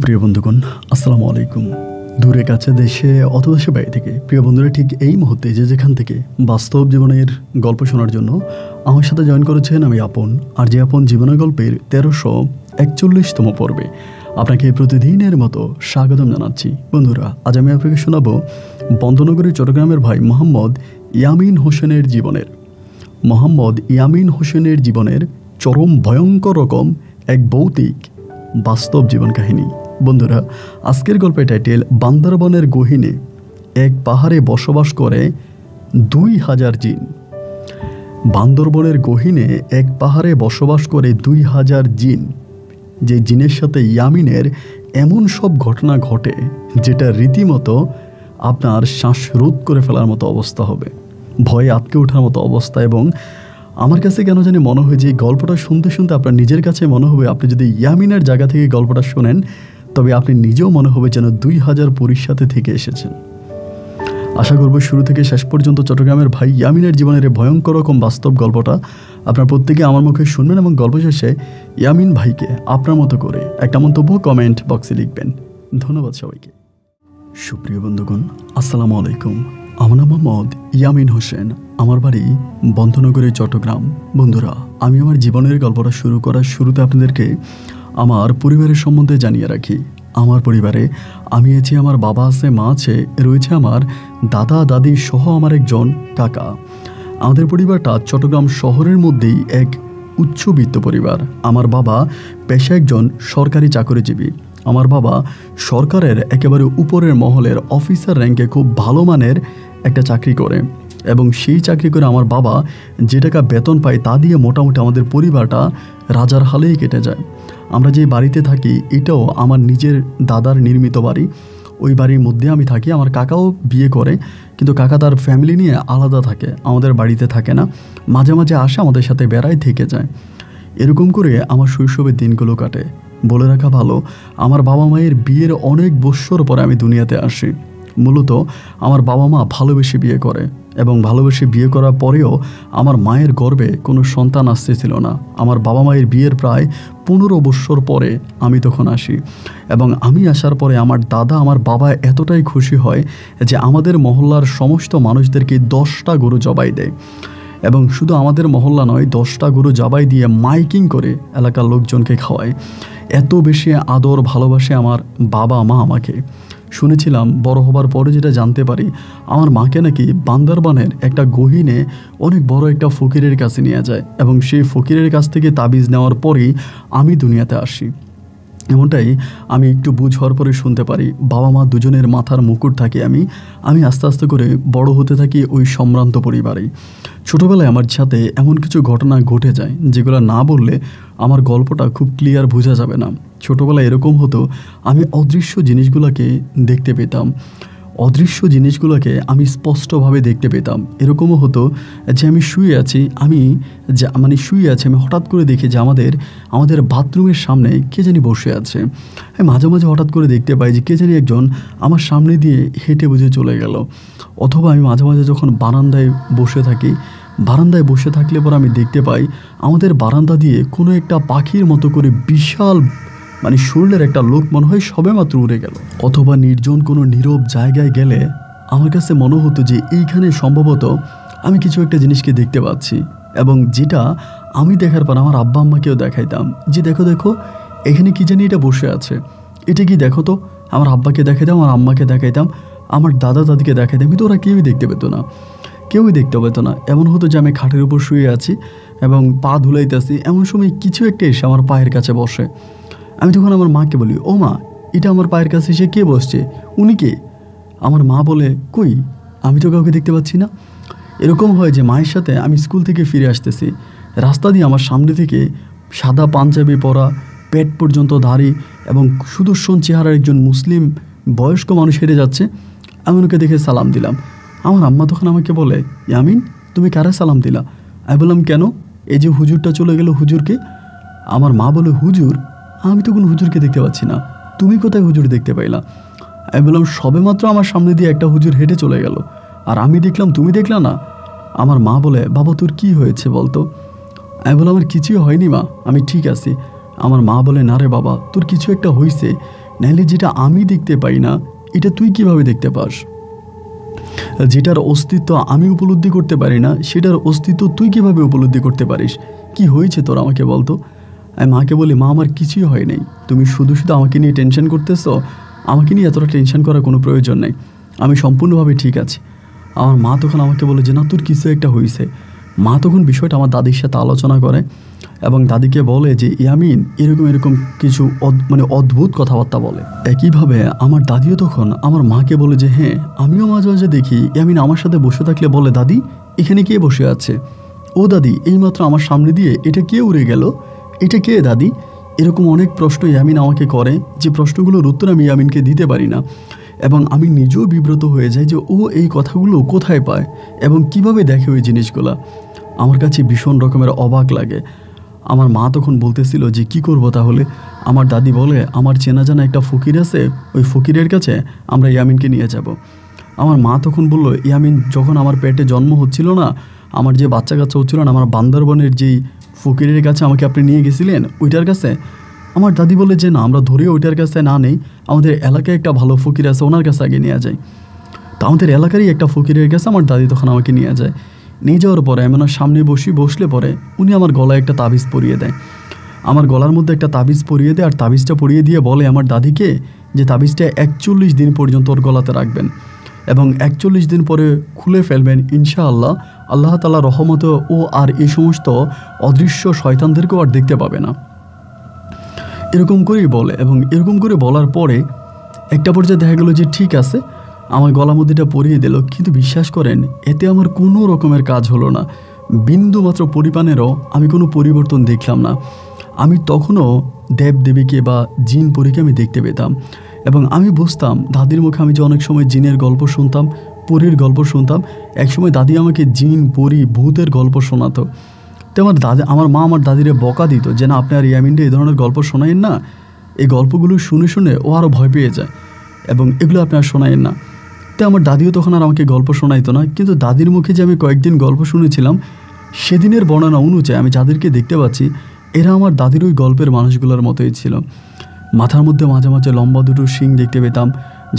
সুপ্রিয় বন্ধুগণ, আসসালামু আলাইকুম। দূরে কাছে দেশে অথবা দেশে বাইরে থেকে প্রিয় বন্ধুরা ঠিক এই মুহূর্তে যে যেখান থেকে বাস্তব জীবনের গল্প শোনার জন্য আমার সাথে জয়েন করেছেন আমি আপন। আর যে আপন জীবনের গল্পের 1341তম পর্বে আপনাকে প্রতিদিনের মতো স্বাগতম জানাচ্ছি। বন্ধুরা, আজ আমি আপনাকে শোনাবো বন্দনগরী চট্টগ্রামের ভাই মোহাম্মদ ইয়ামিন হোসেনের জীবনের চরম ভয়ঙ্কর রকম এক ভৌতিক বাস্তব জীবন কাহিনী। বন্ধুরা, আজকের গল্পের টাইটেল বান্দরবনের গহীনে এক পাহাড়ে বসবাস করে 2000 জিন। বান্দরবনের গহীনে এক পাহাড়ে বসবাস করে 2000 জিন। যে জিনের সাথে ইয়ামিনের এমন সব ঘটনা ঘটে যেটা রীতিমতো আপনার শ্বাসরোধ করে ফেলার মতো অবস্থা হবে, ভয়ে আটকে ওঠার মতো অবস্থা। এবং আমার কাছে কেন জানি মনে হয় যে এই গল্পটা শুনতে শুনতে আপনার নিজের কাছে মনে হবে, আপনি যদি ইয়ামিনের জায়গা থেকে গল্পটা শোনেন তবে আপনি নিজেও মনে হবে যেন 2000 পুরীর সাথে থেকে এসেছেন। আশা করব শুরু থেকে শেষ পর্যন্ত চট্টগ্রামের ভাই ইয়ামিনের জীবনের ভয়ঙ্কর রকম বাস্তব গল্পটা আপনার প্রত্যেকে আমার মুখে শুনবেন এবং গল্প শেষে ইয়ামিন ভাইকে আপনার মতো করে একটা মন্তব্য কমেন্ট বক্সে লিখবেন। ধন্যবাদ সবাইকে। সুপ্রিয় বন্ধুগণ, আসসালামু আলাইকুম। আমার নাম মোহাম্মদ ইয়ামিন হোসেন, আমার বাড়ি বন্দনগরী চট্টগ্রাম। বন্ধুরা, আমি আমার জীবনের গল্পটা শুরু করার শুরুতে আপনাদেরকে আমার পরিবারের সম্বন্ধে জানিয়ে রাখি। আমার পরিবারে আমি আছি, আমার বাবা আছে, মা আছে, রয়েছে আমার দাদা দাদি সহ আমার একজন কাকা। আমাদের পরিবারটা চট্টগ্রাম শহরের মধ্যেই এক উচ্চবিত্ত পরিবার। আমার বাবা পেশায় একজন সরকারি চাকরিজীবী। আমার বাবা সরকারের একেবারে উপরের মহলের অফিসার র্যাঙ্কে খুব ভালো মানের একটা চাকরি করে এবং সেই চাকরি করে আমার বাবা যে টাকা বেতন পায় তা দিয়ে মোটামুটি আমাদের পরিবারটা রাজার হালেই কেটে যায়। আমরা যে বাড়িতে থাকি এটাও আমার নিজের দাদার নির্মিত বাড়ি। ওই বাড়ির মধ্যে আমি থাকি। আমার কাকাও বিয়ে করে, কিন্তু কাকা তার ফ্যামিলি নিয়ে আলাদা থাকে, আমাদের বাড়িতে থাকে না। মাঝে মাঝে আসে, আমাদের সাথে বেড়ায় থেকে যায়। এরকম করে আমার শৈশবের দিনগুলো কাটে। বলে রাখা ভালো, আমার বাবা মায়ের বিয়ের অনেক বৎসর পরে আমি দুনিয়াতে আসি। মূলত আমার বাবা মা ভালোবেসে বিয়ে করে এবং ভালোবেসে বিয়ে করার পরেও আমার মায়ের গর্ভে কোনো সন্তান আসতেছিল না। আমার বাবা মায়ের বিয়ের প্রায় 15 বৎসর পরে আমি তখন আসি এবং আমি আসার পরে আমার দাদা আমার বাবা এতটাই খুশি হয় যে আমাদের মহল্লার সমস্ত মানুষদেরকে 10টা গরু জবাই দেয় এবং শুধু আমাদের মহল্লা নয়, 10টা গরু জবাই দিয়ে মাইকিং করে এলাকার লোকজনকে খাওয়ায়। এত বেশি আদর ভালোবাসে আমার বাবা মা আমাকে। শুনেছিলাম, বড় হবার পরে যেটা জানতে পারি, আমার মাকে নাকি বান্দরবানের একটা গহীনে অনেক বড় একটা ফকিরের কাছে নিয়ে যায় এবং সেই ফকিরের কাছ থেকে তাবিজ নেওয়ার পরেই আমি দুনিয়াতে আসি। এমনটাই আমি একটু বুঝ হওয়ার পরে শুনতে পারি। বাবা মা দুজনের মাথার মুকুট থাকি আমি আস্তে আস্তে করে বড় হতে থাকি ওই সম্ভ্রান্ত পরিবারেই। ছোটোবেলায় আমার সাথে এমন কিছু ঘটনা ঘটে যায় যেগুলো না বললে আমার গল্পটা খুব ক্লিয়ার বোঝা যাবে না। ছোটোবেলায় এরকম হতো, আমি অদৃশ্য জিনিসগুলোকে দেখতে পেতাম। অদৃশ্য জিনিসগুলোকে আমি স্পষ্টভাবে দেখতে পেতাম। এরকমও হতো যে আমি শুয়ে আছি, আমি হঠাৎ করে দেখি যে আমাদের বাথরুমের সামনে কে জানি বসে আছে। আমি মাঝে মাঝে হঠাৎ করে দেখতে পাই যে কে জানি একজন আমার সামনে দিয়ে হেঁটে বুঝে চলে গেল। অথবা আমি মাঝে মাঝে যখন বারান্দায় বসে থাকলে পর আমি দেখতে পাই আমাদের বারান্দা দিয়ে কোনো একটা পাখির মতো করে বিশাল শরীরের একটা লোক মনে হয় সবেমাত্র উড়ে গেল। অথবা নির্জন কোনো নীরব জায়গায় গেলে আমার কাছে মনে হতো যে এইখানে সম্ভবত আমি কিছু একটা জিনিসকে দেখতে পাচ্ছি এবং যেটা আমি দেখার পর আমার আব্বা আম্মাকেও দেখাইতাম যে দেখো এখানে কি জানি এটা বসে আছে, এটা কি দেখো তো। আমার আব্বাকে দেখাইতাম, আমার আম্মাকে দেখাইতাম, আমার দাদা দাদিকে দেখাইতাম, কিন্তু ওরা কেউই দেখতে পেত না। এমন হতো যে আমি খাটের উপর শুয়ে আছি এবং পা ধুলাইতেছি, এমন সময় কিছু একটা এসে আমার পায়ের কাছে বসে। আমি তখন আমার মাকে বলি, ও মা, এটা আমার পায়ের কাছে এসে কে বসছে, উনি কে? আমার মা বলে, কই, আমি তো কাউকে দেখতে পাচ্ছি না। এরকম হয় যে মায়ের সাথে আমি স্কুল থেকে ফিরে আসতেছি, রাস্তা দিয়ে আমার সামনে থেকে সাদা পাঞ্জাবি পরা, পেট পর্যন্ত দাড়ি এবং সুদর্শন চেহারার একজন মুসলিম বয়স্ক মানুষ হেঁটে যাচ্ছে। আমি ওকে দেখে সালাম দিলাম। আমার আম্মা তখন আমাকে বলে, ইয়ামিন, তুমি কারে সালাম দিলা? আমি বললাম, কেন, এই যে হুজুরটা চলে গেল, হুজুরকে? আমার মা বলে, হুজুর? আমি তো কোনো হুজুরকে দেখতে পাচ্ছি না, তুমি কোথায় হুজুর দেখতে পাইলা? আমি বললাম, সবেমাত্র আমার সামনে দিয়ে একটা হুজুর হেঁটে চলে গেল আর আমি দেখলাম, তুমি দেখলা না? আমার মা বলে, বাবা তোর কি হয়েছে বলতো? আমি বললাম, আমার কিছুই হয়নি মা, আমি ঠিক আছি। আমার মা বলে, না রে বাবা, তোর কিছু একটা হয়েছে, নাহলে যেটা আমি দেখতে পাই না এটা তুই কিভাবে দেখতে পাস? যেটার অস্তিত্ব আমি উপলব্ধি করতে পারি না সেটার অস্তিত্ব তুই কিভাবে উপলব্ধি করতে পারিস? কি হয়েছে তোর আমাকে বলতো? আমি মাকে বলি, মা আমার কিছুই হয় নাই, তুমি শুধু শুধু আমাকে নিয়ে টেনশন করতেছো। আমাকে নিয়ে এতটা টেনশন করার কোনো প্রয়োজন নেই, আমি সম্পূর্ণভাবে ঠিক আছি। আমার মা তখন আমাকে বলে যে না, তোর কিছু একটা হয়েছে। মা তখন বিষয়টা আমার দাদির সাথে আলোচনা করে এবং দাদিকে বলে যে ইয়ামিন এরকম এরকম কিছু অদ্ভুত কথাবার্তা বলে। একইভাবে আমার দাদিও তখন আমার মাকে বলে যে হ্যাঁ, আমিও মাঝে মাঝে দেখি ইয়ামিন আমার সাথে বসে থাকলে বলে, দাদি এখানে কে বসে আছে? ও দাদি, এইমাত্র আমার সামনে দিয়ে এটা কে উড়ে গেল? এটা কে দাদি? এরকম অনেক প্রশ্ন ইয়ামিন আমাকে করে, যে প্রশ্নগুলোর উত্তর আমি ইয়ামিনকে দিতে পারি না এবং আমি নিজেও বিব্রত হয়ে যাই যে ও এই কথাগুলো কোথায় পায় এবং কিভাবে দেখে ওই জিনিসগুলা। আমার কাছে ভীষণ রকমের অবাক লাগে। আমার মা তখন বলতেছিল যে কি করব তাহলে? আমার দাদি বলে, আমার চেনা জানা একটা ফকির আছে, ওই ফকিরের কাছে আমরা ইয়ামিনকে নিয়ে যাব। আমার মা তখন বলল, ইয়ামিন যখন আমার পেটে জন্ম হচ্ছিল না, আমার যে বাচ্চা কাচ্চা হচ্ছিল না, আমার বান্দরবনের যেই ফকিরের কাছে আমাকে আপনি নিয়ে গেছিলেন ওইটার কাছে। আমার দাদি বলে যে না, আমরা ধরে ওইটার কাছে না নেই, আমাদের এলাকায় একটা ভালো ফকির আছে, ওনার কাছে আগে নিয়ে যায়। তা আমাদের এলাকারই একটা ফকিরের কাছে আমার দাদি তখন আমাকে নিয়ে যায়। নিয়ে যাওয়ার পরে আমি ওনার সামনে বসলে পরে উনি আমার গলায় একটা তাবিজ পরিয়ে দেয়। আমার গলার মধ্যে একটা তাবিজ পরিয়ে দেয়, আর তাবিজটা পরিয়ে দিয়ে বলে আমার দাদিকে যে তাবিজটা 41 দিন পর্যন্ত ওর গলাতে রাখবেন এবং 41 দিন পরে খুলে ফেলবেন, ইনশাআল্লাহ আল্লাহ তাআলা রহমতে ও আর এই সমস্ত অদৃশ্য শয়তানদেরকেও আর দেখতে পাবে না। এরকম করেই বলে এবং এরকম করে বলার পরে একটা পর্যায়ে দেখা গেল যে ঠিক আছে, আমার গলার মধ্যে এটা পরিয়ে দিল। কিন্তু বিশ্বাস করেন, এতে আমার কোনো রকমের কাজ হলো না, বিন্দু মাত্র পরিমাণেরও আমি কোনো পরিবর্তন দেখলাম না। আমি তখনও দেবদেবীকে বা জিন পরীকে আমি দেখতে পেতাম এবং আমি বুঝতাম দাদির মুখে আমি যে অনেক সময় জিনের গল্প শুনতাম, পরীর গল্প শুনতাম, একসময় দাদি আমাকে জিন, পরী, ভূতের গল্প শোনাতো। তো আমার মা আমার দাদিরে বকা দিত যে না, আপনি আর ইয়ামিনকে এই ধরনের গল্প শোনায়েন না, এই গল্পগুলো শুনে শুনে ও আরও ভয় পেয়ে যায় এবং এগুলো আপনি আর শোনায়েন না। তো আমার দাদিও তখন আর আমাকে গল্প শোনাইতো না, কিন্তু দাদির মুখে যে আমি কয়েকদিন গল্প শুনেছিলাম সেদিনের বর্ণনা অনুযায়ী আমি যাদেরকে দেখতে পাচ্ছি এরা আমার দাদির ওই গল্পের মানুষগুলোর মতোই ছিল। মাথার মধ্যে মাঝে মাঝে লম্বা দুটো শিং দেখতে পেতাম,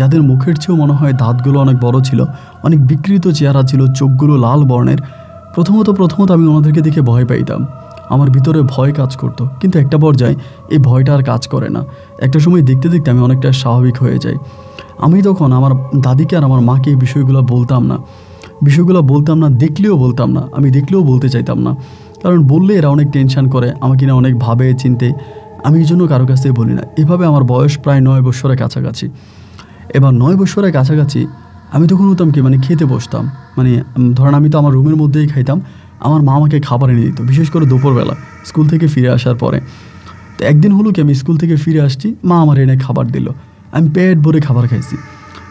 যাদের মুখের চেয়েও মনে হয় দাঁতগুলো অনেক বড় ছিল, অনেক বিকৃত চেহারা ছিল, চোখগুলো লাল বর্ণের। প্রথমত আমি ওনাদেরকে দেখে ভয় পাইতাম, আমার ভিতরে ভয় কাজ করতো, কিন্তু একটা পর্যায়ে এই ভয়টা আর কাজ করে না। একটা সময় দেখতে দেখতে আমি অনেকটা স্বাভাবিক হয়ে যাই। আমি তখন আমার দাদিকে আর আমার মাকে এই বিষয়গুলো বলতাম না, দেখলেও বলতাম না, আমি দেখলেও বলতে চাইতাম না, কারণ বললে এরা অনেক টেনশন করে, আমাকে না অনেক ভাবে চিনতে, আমি এই জন্য কারো কাছে বলি না। এভাবে আমার বয়স প্রায় 9 বছরের কাছাকাছি। এবার 9 বছরের কাছাকাছি আমি তখন হতাম কি, খেতে বসতাম, ধরেন আমি তো আমার রুমের মধ্যেই খাইতাম, আমার মা আমাকে খাবার এনে দিত, বিশেষ করে দুপুরবেলা স্কুল থেকে ফিরে আসার পরে। তো একদিন হলো কি, আমি স্কুল থেকে ফিরে আসছি, মা আমার এনে খাবার দিল, আমি পেট ভরে খাবার খাইছি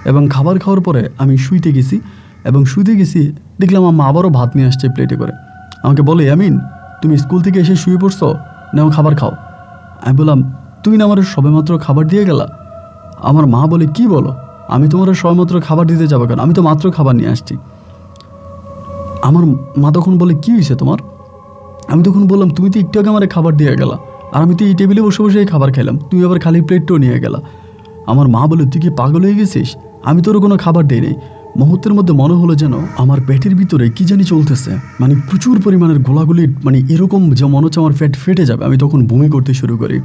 এবং খাবার খাওয়ার পরে আমি শুইতে গেছি এবং দেখলাম আমার মা আবারও ভাত নিয়ে আসছে প্লেটে করে। আমাকে বলে, ইয়ামিন তুমি স্কুল থেকে এসে শুয়ে পড়ছো, নাও খাবার খাও। আমি বললাম, তুমি না আমার সবেমাত্র খাবার দিয়ে গেলা? আমার মা বলে, কি বলো, আমি তোমার সবেমাত্র খাবার দিতে যাবো কেন, আমি তো মাত্র খাবার নিয়ে আসছি। আমার মা তখন বলে, কি হয়েছে তোমার? আমি তখন বললাম, তুমি তো একটু আগে আমার খাবার দিয়ে গেলা, আর আমি তো এই টেবিলে বসে বসে খাবার খেলাম, তুমি আবার খালি প্লেটটাও নিয়ে গেলা। আমার মা বলে, তুই কি পাগল হয়ে গেছিস, আমি তোর কোনো খাবার দিই নাই। মুহূর্তের মধ্যে মনে হলো যেন আমার পেটের ভিতরে কি জানি চলতেছে, প্রচুর পরিমাণের গোলাগুলি, এরকম যে মনে হচ্ছে আমার পেট ফেটে যাবে। আমি তখন বমি করতে শুরু করি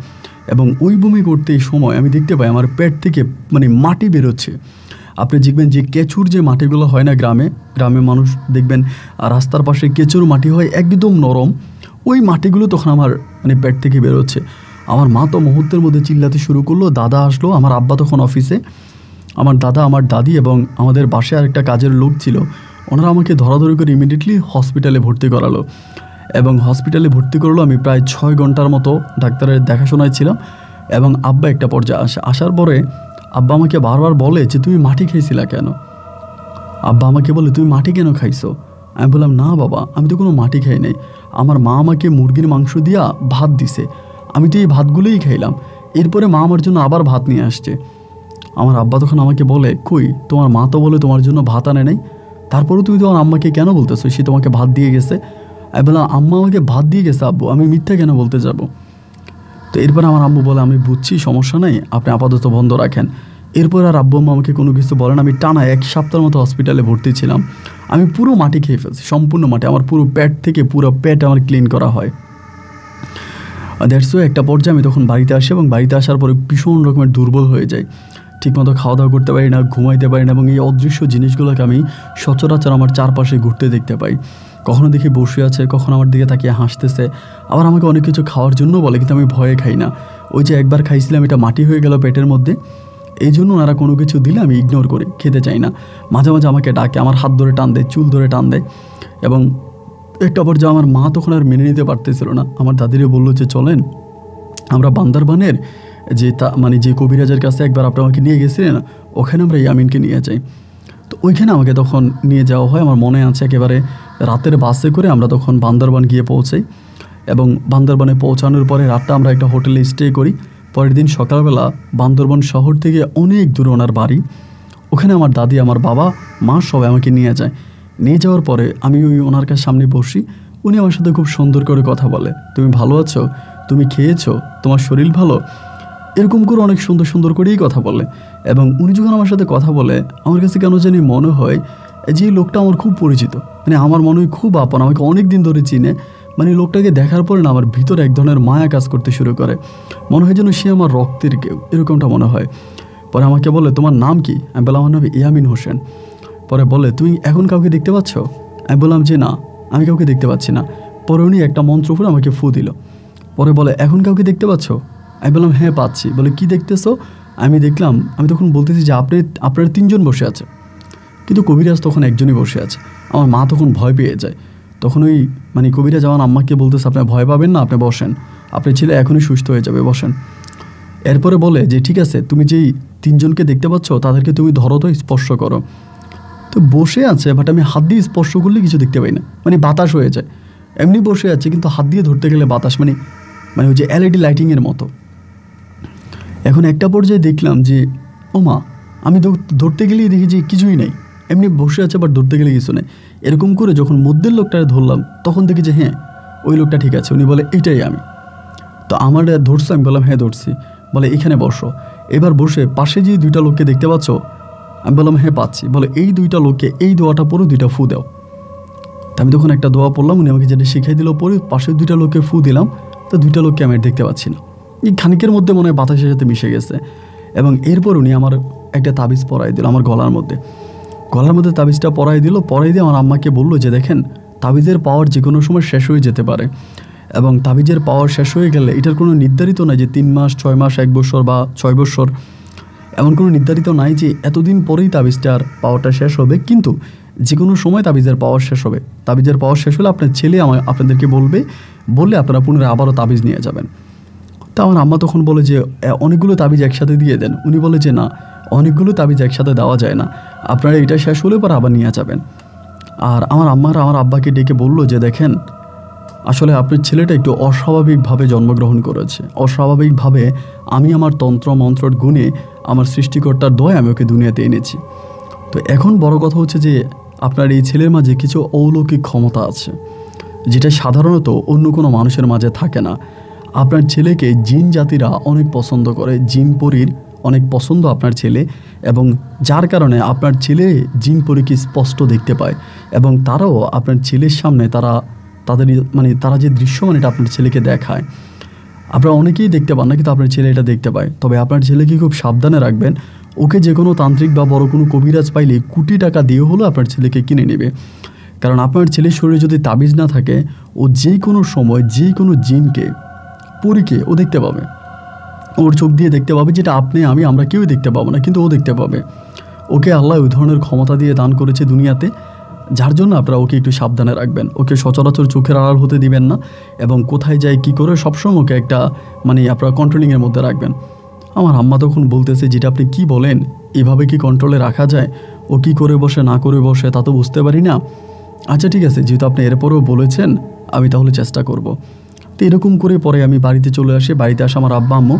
এবং ওই বমি করতে সময় আমি দেখতে পাই আমার পেট থেকে মাটি বেরোচ্ছে। আপনি দেখবেন যে কেঁচুর যে মাটিগুলো হয় না, গ্রামে মানুষ দেখবেন রাস্তার পাশে কেঁচুর মাটি হয় একদম নরম, ওই মাটিগুলো তখন আমার পেট থেকে বেরোচ্ছে। আমার মা তো মুহূর্তের মধ্যে চিল্লাতে শুরু করলো। দাদা আসলো, আমার আব্বা তখন অফিসে, আমার দাদা, আমার দাদি এবং আমাদের বাসায় আরেকটা কাজের লোক ছিল, ওনারা আমাকে ধরাধরি করে ইমিডিয়েটলি হসপিটালে ভর্তি করালো এবং হসপিটালে ভর্তি করলো। আমি প্রায় 6 ঘন্টার মতো ডাক্তারের দেখাশোনায় ছিলাম এবং আব্বা একটা পর্যায়ে আসার পরে আব্বা আমাকে বারবার বলে যে তুমি মাটি খাইছিলা কেন? আব্বা আমাকে বলে, তুমি মাটি কেন খাইছো? আমি বললাম, না বাবা, আমি তো কোনো মাটি খাই নাই, আমার মা আমাকে মুরগির মাংস দিয়া ভাত দিছে, আমি তো এই ভাতগুলোই খাইলাম, এরপরে মা আমার জন্য আবার ভাত নিয়ে আসছে। আমার আব্বা তখন আমাকে বলে, কই তোমার মা তো বলে তোমার জন্য ভাত আনে নাই, তারপরেও তুমি তোমার আম্মাকে কেন বলতেছো সে তোমাকে ভাত দিয়ে গেছে? আমি বললাম, আম্মা আমাকে ভাত দিয়ে গেছে আব্বু, আমি মিথ্যা কেন বলতে যাব? তো এরপর আমার আব্বু বলে আমি বুঝছি, সমস্যা নেই, আপনি আপাতত বন্ধ রাখেন। এরপর আর আব্বু আম্মা আমাকে কোনো কিছু বলেন। আমি টানা 1 সপ্তাহের মতো হসপিটালে ভর্তি ছিলাম। আমি পুরো মাটি খেয়ে ফেলছি, সম্পূর্ণ মাটি, আমার পুরো পেট থেকে পুরো পেট আমার ক্লিন করা হয়। দ্যাটস ওয়াই একটা পর্যায়ে আমি তখন বাড়িতে আসি এবং বাড়িতে আসার পরে ভীষণ রকমের দুর্বল হয়ে যাই, ঠিকমতো খাওয়া দাওয়া করতে পারি না, ঘুমাইতে পারি না এবং এই অদৃশ্য জিনিসগুলোকে আমি সচরাচর আমার চারপাশে ঘুরতে দেখতে পাই। কখনো দেখি বসে আছে, কখনো আমার দিকে তাকিয়ে হাসতেছে, আবার আমাকে অনেক কিছু খাওয়ার জন্য বলে, কিন্তু আমি ভয়ে খাই না। ওই যে একবার খাইছিলাম, এটা মাটি হয়ে গেল পেটের মধ্যে, এই জন্য ওনারা কোনো কিছু দিলে আমি ইগনোর করি, খেতে চাই না। মাঝে মাঝে আমাকে ডাকে, আমার হাত ধরে টান দেয়, চুল ধরে টান দেয়। এবং একটা পর্যায়ে আমার মা তখন আর মেনে নিতে পারতেছিল না, আমার দাদিরে বললো যে চলেন আমরা বান্দরবানের যে মানে যে কবিরাজের কাছে একবার আপনি আমাকে নিয়ে গেছিলেন, ওখানে আমরা ইয়ামিনকে নিয়ে যাই। তো ওইখানে আমাকে তখন নিয়ে যাওয়া হয়। আমার মনে আছে একেবারে রাতের বাসে করে আমরা তখন বান্দরবান গিয়ে পৌঁছাই এবং বান্দরবানে পৌঁছানোর পরে রাতটা আমরা একটা হোটেলে স্টে করি। পরের দিন সকালবেলা বান্দরবান শহর থেকে অনেক দূরে ওনার বাড়ি, ওখানে আমার দাদি, আমার বাবা, মা সবাই আমাকে নিয়ে যায়। নিয়ে যাওয়ার পরে আমি ওনার কাছে সামনে বসি। উনি আমার সাথে খুব সুন্দর করে কথা বলে, তুমি ভালো আছো, তুমি খেয়েছো, তোমার শরীর ভালো, এরকম করে অনেক সুন্দর সুন্দর করেই কথা বলে। এবং উনি যখন আমার সাথে কথা বলে, আমার কাছে কেন জানি মনে হয় যে এই লোকটা আমার খুব পরিচিত, মানে আমার মনে হয় খুব আপন, আমাকে অনেক দিন ধরে চিনে। মানে লোকটাকে দেখার পরে না আমার ভিতরে এক ধরনের মায়া কাজ করতে শুরু করে, মনে হয় যেন সে আমার রক্তের কেউ, এরকমটা মনে হয়। পরে আমাকে বলে তোমার নাম কি? আমি বললাম আমার নাম ইয়ামিন হোসেন। পরে বলে তুমি এখন কাউকে দেখতে পাচ্ছ? আমি বললাম যে না, আমি কাউকে দেখতে পাচ্ছি না। পরে উনি একটা মন্ত্র পড়ে আমাকে ফু দিল। পরে বলে এখন কাউকে দেখতে পাচ্ছ? আমি বললাম হ্যাঁ পাচ্ছি। বলে কি দেখতেছো? আমি দেখলাম, আমি তখন বলতেছি যে আপনারা 3 জন বসে আছে, কিন্তু কবিরাজ তখন একজনই বসে আছে। আমার মা তখন ভয় পেয়ে যায়। তখন ওই মানে কবিরাজ আমার আম্মাকে বলতেছে আপনি ভয় পাবেন না, আপনি বসেন, আপনার ছেলে এখনই সুস্থ হয়ে যাবে, বসেন। এরপরে বলে যে ঠিক আছে, তুমি যেই 3 জনকে দেখতে পাচ্ছ তাদেরকে তুমি ধরো তো, স্পর্শ করো। তো বসে আছে, বাট আমি হাত দিয়ে স্পর্শ করলে কিছু দেখতে পাই না, মানে বাতাস হয়ে যায়। এমনি বসে আছে কিন্তু হাত দিয়ে ধরতে গেলে বাতাস, মানে ওই যে LED লাইটিংয়ের মতো। এখন একটা পর্যায়ে দেখলাম যে ও মা, আমি ধরতে গেলেই দেখি যে কিছুই নেই, এমনি বসে আছে, বাট ধরতে গেলে কিছু নেই। এরকম করে যখন মধ্যের লোকটারে ধরলাম তখন দেখি যে হ্যাঁ ওই লোকটা ঠিক আছে। উনি বলে এইটাই আমি। তো আমার ধরছে, আমি বললাম হ্যাঁ ধরছি। বলে এখানে বসো। এবার বসে পাশে যে 2টা লোককে দেখতে পাচ্ছ? আমি বললাম হ্যাঁ পাচ্ছি। বলে এই 2টা লোককে এই দোয়াটা পরে 2টা ফু দাও। তো আমি তখন একটা দোয়া পড়লাম, উনি আমাকে যেটা শিখাই দিল, পরে পাশে 2টা লোককে ফু দিলাম। তো 2টা লোককে আমি দেখতে পাচ্ছি না, এই খানিকের মধ্যে মনে হয় বাতাসের সাথে মিশে গেছে। এবং এরপর উনি আমার একটা তাবিজ পরাই দিল আমার গলার মধ্যে তাবিজটা পরাই দিয়ে আমার আম্মাকে বললো যে দেখেন, তাবিজের পাওয়ার যে কোনো সময় শেষ হয়ে যেতে পারে, এবং তাবিজের পাওয়ার শেষ হয়ে গেলে এটার কোনো নির্ধারিত নাই যে 3 মাস, 6 মাস, 1 বছর বা 6 বছর, এমন কোনো নির্ধারিত নাই যে এতদিন পরেই তাবিজটার পাওয়ারটা শেষ হবে। কিন্তু যে কোনো সময় তাবিজের পাওয়ার শেষ হবে। তাবিজের পাওয়ার শেষ হলে আপনার ছেলে আপনাদেরকে বললে আপনারা পুনরায় আবারও তাবিজ নিয়ে যাবেন। তো আমার আম্মা তখন বলে যে অনেকগুলো তাবিজ একসাথে দিয়ে দেন। উনি বলে যে না, অনেকগুলো তাবিজ একসাথে দেওয়া যায় না, আপনারা এটা শেষ হলে পর আবার নিয়ে যাবেন। আর আমার আমার আব্বাকে ডেকে বললো যে দেখেন, আসলে আপনার ছেলেটা একটু অস্বাভাবিকভাবে জন্মগ্রহণ করেছে, অস্বাভাবিকভাবে আমি আমার তন্ত্র মন্ত্রর গুণে, আমার সৃষ্টিকর্তার দয় আমি ওকে দুনিয়াতে এনেছি। তো এখন বড় কথা হচ্ছে যে আপনার এই ছেলের মাঝে কিছু অলৌকিক ক্ষমতা আছে, যেটা সাধারণত অন্য কোনো মানুষের মাঝে থাকে না। আপনার ছেলেকে জিন জাতিরা অনেক পছন্দ করে, জিন পরীর অনেক পছন্দ আপনার ছেলে, এবং যার কারণে আপনার ছেলে জিন পরীকে স্পষ্ট দেখতে পায়, এবং তারাও আপনার ছেলের সামনে তারা যে দৃশ্য এটা আপনার ছেলেকে দেখায়। আপনারা অনেকেই দেখতে পান না, কিন্তু আপনার ছেলে এটা দেখতে পায়। তবে আপনার ছেলেকে খুব সাবধানে রাখবেন, ওকে যে কোনো তান্ত্রিক বা বড় কোনো কবিরাজ পাইলে কোটি টাকা দিয়ে হলেও আপনার ছেলেকে কিনে নেবে। কারণ আপনার ছেলের শরীরে যদি তাবিজ না থাকে, ও যে কোনো সময় যে কোনো জিনকে, পরীকে ও দেখতে পাবে, ওর চোখ দিয়ে দেখতে পাবে, যেটা আমরা কেউই দেখতে পাবো না, কিন্তু ও দেখতে পাবে। ওকে আল্লাহ ওই ধরনের ক্ষমতা দিয়ে দান করেছে দুনিয়াতে, যার জন্য আপনারা ওকে একটু সাবধানে রাখবেন। ওকে সচরাচর চোখের আড়াল হতে দিবেন না, এবং কোথায় যায় কী করে সবসময় ওকে একটা আপনারা কন্ট্রোলিংয়ের মধ্যে রাখবেন। আমার আম্মা তখন বলতেছে যেটা আপনি কি বলেন, এভাবে কি কন্ট্রোলে রাখা যায়? ও কি করে বসে না করে বসে তা তো বুঝতে পারি না। আচ্ছা ঠিক আছে, যেহেতু আপনি এরপরেও বলেছেন, আমি তাহলে চেষ্টা করব। তো এরকম করে পরে আমি বাড়িতে চলে আসি। বাড়িতে আসে আমার আব্বা আম্মু।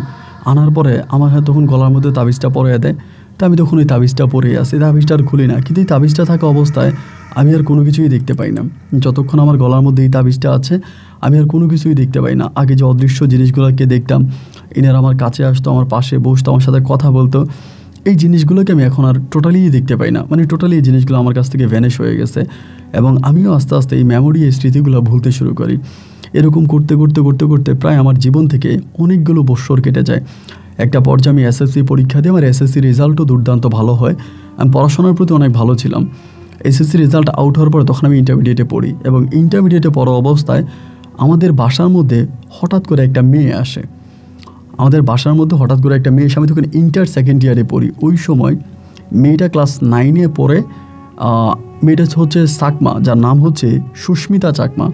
আনার পরে আমার তখন গলার মধ্যে তাবিজটা পরিয়ে দেয়। তো আমি তখন ওই তাবিজটা পরে আসি, তাবিজটা আর খুলি না, কিন্তু এই তাবিজটা থাকা অবস্থায় আমি আর কোনো কিছুই দেখতে পাই না। যতক্ষণ আমার গলার মধ্যে এই তাবিজটা আছে, আমি আর কোনো কিছুই দেখতে পাই না। আগে যে অদৃশ্য জিনিসগুলোকে দেখতাম, এনারা আমার কাছে আসতো, আমার পাশে বসতো, আমার সাথে কথা বলতো, এই জিনিসগুলোকে আমি এখন আর টোটালি দেখতে পাই না। মানে টোটালি এই জিনিসগুলো আমার কাছ থেকে ভ্যানিশ হয়ে গেছে এবং আমিও আস্তে আস্তে এই মেমোরি, এই স্মৃতিগুলো ভুলতে শুরু করি। এরকম করতে করতে করতে করতে প্রায় আমার জীবন থেকে অনেকগুলো বৎসর কেটে যায়। একটা পর্যায়ে আমি এসএসসি পরীক্ষা দিয়ে আমার এসএসসি রেজাল্টও দুর্দান্ত ভালো হয়। আমি পড়াশোনার প্রতি অনেক ভালো ছিলাম। এসএসসি রেজাল্ট আউট হওয়ার পরে তখন আমি ইন্টারমিডিয়েটে পড়ি এবং ইন্টারমিডিয়েটে পড়া অবস্থায় আমাদের বাসার মধ্যে হঠাৎ করে একটা মেয়ে আসে। আমি তখন ইন্টার সেকেন্ড ইয়ারে পড়ি। ওই সময় মেয়েটা ক্লাস 9-এ পড়ে। মেয়েটা হচ্ছে চাকমা, যার নাম হচ্ছে সুস্মিতা চাকমা।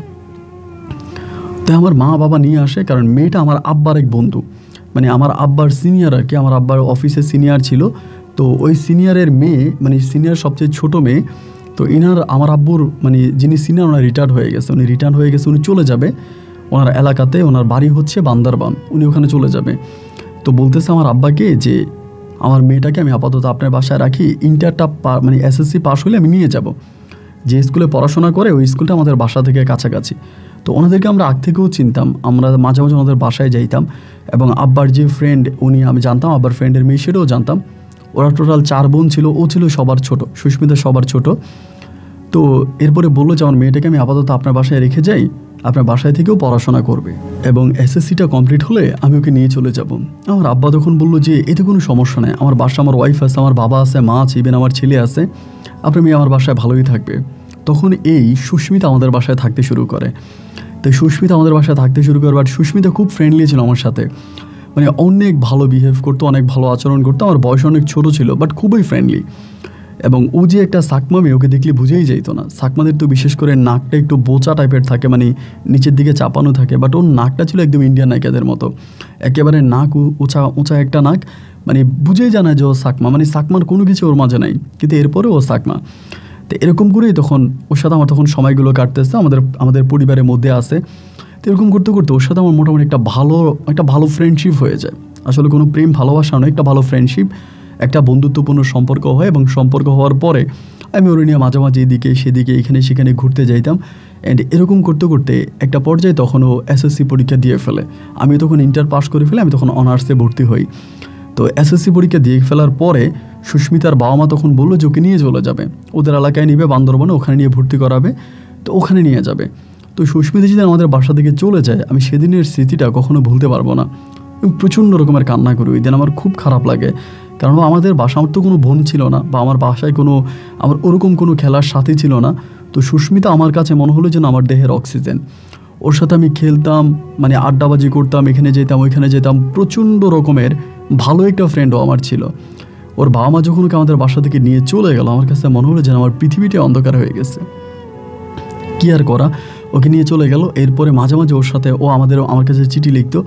তাই আমার মা বাবা নিয়ে আসে, কারণ মেয়েটা আমার আব্বার এক বন্ধু, মানে আমার আব্বার সিনিয়র আর কি, আমার আব্বার অফিসে সিনিয়র ছিল। তো ওই সিনিয়রের মেয়ে, মানে সিনিয়র সবচেয়ে ছোট মেয়ে। তো আমার আব্বুর মানে যিনি সিনিয়র, উনি রিটায়ার্ড হয়ে গেছে, উনি চলে যাবে ওনার এলাকাতে। ওনার বাড়ি হচ্ছে বান্দরবান, উনি ওখানে চলে যাবে। তো বলতেছে আমার আব্বাকে যে আমার মেয়েটাকে আমি আপাতত আপনার বাসায় রাখি, ইন্টারটা মানে এসএসসি পাস হলে আমি নিয়ে যাব। যে স্কুলে পড়াশোনা করে ওই স্কুলটা আমাদের বাসা থেকে কাছাকাছি। তো ওনাদেরকে আমরা আগ থেকেও চিনতাম, আমরা মাঝে মাঝে ওনাদের বাসায় যাইতাম। এবং আব্বার যে ফ্রেন্ড, উনি আমি জানতাম, আব্বার ফ্রেন্ডের মেয়ে সেটাও জানতাম। ওরা টোটাল 4 বোন ছিল, ও ছিল সবার ছোট, সুস্মিতা সবার ছোট। তো এরপরে বললো যে আমার মেয়েটাকে আমি আপাতত আপনার বাসায় রেখে যাই, আপনার বাসায় থেকেও পড়াশোনা করবে এবং এসএসসিটা কমপ্লিট হলে আমি ওকে নিয়ে চলে যাব। আমার আব্বা তখন বললো যে এতে কোনো সমস্যা নেই, আমার বাসা, আমার ওয়াইফ আছে, আমার বাবা আছে, মা আছে, ইভেন আমার ছেলে আছে, আপনার মেয়ে আমার বাসায় ভালোই থাকবে। তখন এই সুস্মিতা আমাদের বাসায় থাকতে শুরু করে। তো সুস্মিতা আমাদের বাসায় থাকতে শুরু করে, বাট সুস্মিতা খুব ফ্রেন্ডলি ছিল আমার সাথে, মানে অনেক ভালো বিহেভ করতো, অনেক ভালো আচরণ করতো। আমার বয়স অনেক ছোটো ছিল, বাট খুবই ফ্রেন্ডলি। এবং ও যে একটা চাকমা মেয়ে, ওকে দেখলে বুঝেই যাইতো না। চাকমাদের তো বিশেষ করে নাকটা একটু বোচা টাইপের থাকে, মানে নিচের দিকে চাপানো থাকে, বাট ওর নাকটা ছিল একদম ইন্ডিয়ান নায়িকাদের মতো, একেবারে নাক উঁচা একটা নাক, মানে বুঝেই জানা যে ও চাকমা, মানে চাকমার কোনো কিছু ওর মাঝে নাই, কিন্তু এরপরে ও চাকমা। তো এরকম করেই তখন ওর সাথে আমার তখন সময়গুলো কাটতেছে, আমাদের পরিবারের মধ্যে আসে। তো এরকম করতে করতে ওর সাথে আমার মোটামুটি একটা ভালো ফ্রেন্ডশিপ হয়ে যায়। আসলে কোনো প্রেম ভালোবাসা নয়, একটা ভালো ফ্রেন্ডশিপ, একটা বন্ধুত্বপূর্ণ সম্পর্ক হয়। এবং সম্পর্ক হওয়ার পরে আমি ওর নিয়ে মাঝে মাঝে এদিকে সেদিকে এখানে সেখানে ঘুরতে যাইতাম। অ্যান্ড এরকম করতে করতে একটা পর্যায়ে তখন ও এসএসসি পরীক্ষা দিয়ে ফেলে। আমি তখন ইন্টার পাস করে ফেলে, আমি তখন অনার্সে ভর্তি হই। তো এসএসসি পরীক্ষা দিয়ে ফেলার পরে সুস্মিতার বাবা মা তখন বললো যে ওকে নিয়ে চলে যাবে, ওদের এলাকায় নিবে বান্দরবনে, ওখানে নিয়ে ভর্তি করাবে, তো ওখানে নিয়ে যাবে। তো সুস্মিতা যদি আমাদের বাসা থেকে চলে যায়, আমি সেদিনের স্মৃতিটা কখনো ভুলতে পারবো না। প্রচণ্ড রকমের কান্না করি ওই দিন, আমার খুব খারাপ লাগে। কারণ আমাদের বাসা, আমার তো কোনো বোন ছিল না, বা আমার বাসায় আমার ওরকম কোনো খেলার সাথী ছিল না। তো সুস্মিতা আমার কাছে মনে হলো যেন আমার দেহের অক্সিজেন। ওর সাথে আমি খেলতাম, মানে আড্ডাবাজি করতাম, এখানে যেতাম ওইখানে যেতাম, প্রচণ্ড রকমের ভালো একটা ফ্রেন্ডও আমার ছিল। ওর বাবা মা যখন ওকে আমাদের বাসা থেকে নিয়ে চলে গেল, আমার কাছে মনে হলো যেন আমার পৃথিবীটা অন্ধকার হয়ে গেছে। কী আর করা, ওকে নিয়ে চলে গেল। এরপরে মাঝে মাঝে ওর সাথে আমার কাছে চিঠি লিখতো,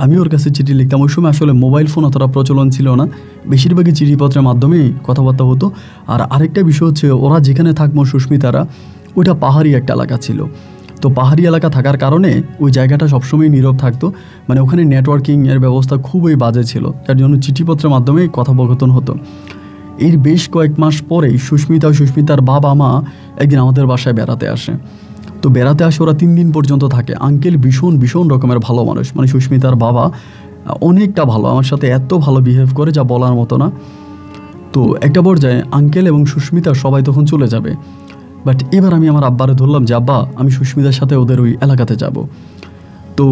আমি ওর কাছে চিঠি লিখতাম। ওই সময় আসলে মোবাইল ফোন অতটা প্রচলন ছিল না, বেশিরভাগই চিঠিপত্রের মাধ্যমেই কথাবার্তা হতো। আর আরেকটা বিষয় হচ্ছে, ওরা যেখানে থাকবো সুস্মিতারা, ওইটা পাহাড়ি একটা এলাকা ছিল। তো পাহাড়ি এলাকা থাকার কারণে ওই জায়গাটা সবসময় নীরব থাকতো, মানে ওখানে নেটওয়ার্কিং এর ব্যবস্থা খুবই বাজে ছিল, যার জন্য চিঠিপত্রের মাধ্যমেই কথোপকথন হতো। এর বেশ কয়েক মাস পরেই সুস্মিতার বাবা মা একদিন আমাদের বাসায় বেড়াতে আসে। তো বেড়াতে আসে, ওরা 3 দিন পর্যন্ত থাকে। আঙ্কেল ভীষণ রকমের ভালো মানুষ, মানে সুস্মিতার বাবা অনেকটা ভালো, আমার সাথে এত ভালো বিহেভ করে যা বলার মতো না। তো একটা পর্যায়ে আঙ্কেল এবং সুস্মিতা সবাই তখন চলে যাবে, বাট এবার আমি আমার আব্বারে ধরলাম যে আব্বা, আমি সুস্মিতার সাথে ওদের ওই এলাকাতে যাব। তো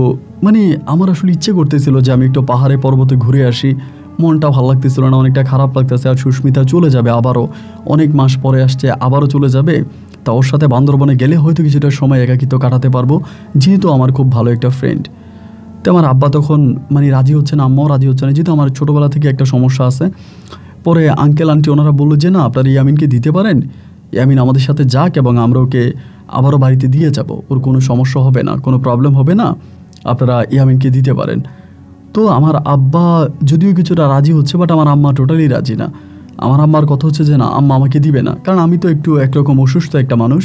মানে আমার আসলে ইচ্ছে করতেছিল যে আমি একটু পাহাড়ে পর্বতে ঘুরে আসি, মনটা ভালো লাগতেছিল না, অনেকটা খারাপ লাগতেছে। আর সুস্মিতা চলে যাবে আবারও, অনেক মাস পরে আসছে, আবারও চলে যাবে। তা ওর সাথে বান্দরবনে গেলে হয়তো কিছুটা সময় একাকিত্ব কাটাতে পারবো, যেহেতু আমার খুব ভালো একটা ফ্রেন্ড। তো আমার আব্বা তখন মানে রাজি হচ্ছে না, আম্মাও রাজি হচ্ছে না, যেহেতু আমার ছোটোবেলা থেকে একটা সমস্যা আছে। পরে আঙ্কেল আন্টি ওনারা বললো যে না, আপনারা ইয়ামিনকে দিতে পারেন, ইয়ামিন আমাদের সাথে যাক এবং আমরা ওকে আবারও বাড়িতে দিয়ে যাব, ওর কোনো সমস্যা হবে না, কোনো প্রবলেম হবে না, আপনারা ইয়ামিনকে দিতে পারেন। তো আমার আব্বা যদিও কিছুটা রাজি হচ্ছে, বাট আমার আম্মা টোটালি রাজি না। আমার আম্মার কথা হচ্ছে যে না, আম্মা আমাকে দিবে না, কারণ আমি তো একরকম অসুস্থ একটা মানুষ,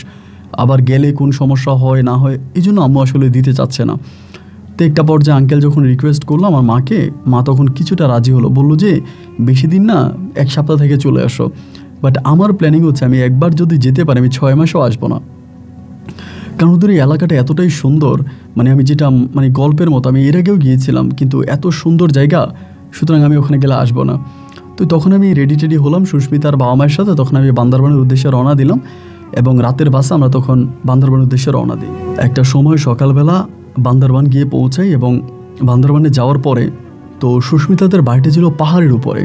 আবার গেলে কোন সমস্যা হয় না হয়, এই জন্য আম্মু আসলে দিতে চাচ্ছে না। তো একটা পর্যায়ে আঙ্কেল যখন রিকোয়েস্ট করলো আমার মাকে, মা তখন কিছুটা রাজি হলো, বললো যে বেশি দিন না, 1 সপ্তাহ থেকে চলে আসো। বাট আমার প্ল্যানিং হচ্ছে আমি একবার যদি যেতে পারি, আমি 6 মাসেও আসবো না, কারণ ওদের এই এলাকাটা এতটাই সুন্দর, মানে আমি যেটা মানে গল্পের মতো, আমি এর আগেও গিয়েছিলাম কিন্তু এত সুন্দর জায়গা, সুতরাং আমি ওখানে গেলে আসবো না। তো তখন আমি রেডি টেডি হলাম সুস্মিতার বাবা মায়ের সাথে, তখন আমি বান্দরবানের উদ্দেশ্যে রওনা দিলাম এবং রাতের বাসে আমরা তখন বান্দরবানের উদ্দেশ্যে রওনা দিই। একটা সময় সকালবেলা বান্দরবান গিয়ে পৌঁছাই এবং বান্দরবানে যাওয়ার পরে তো সুস্মিতাদের বাড়িটা ছিল পাহাড়ের উপরে,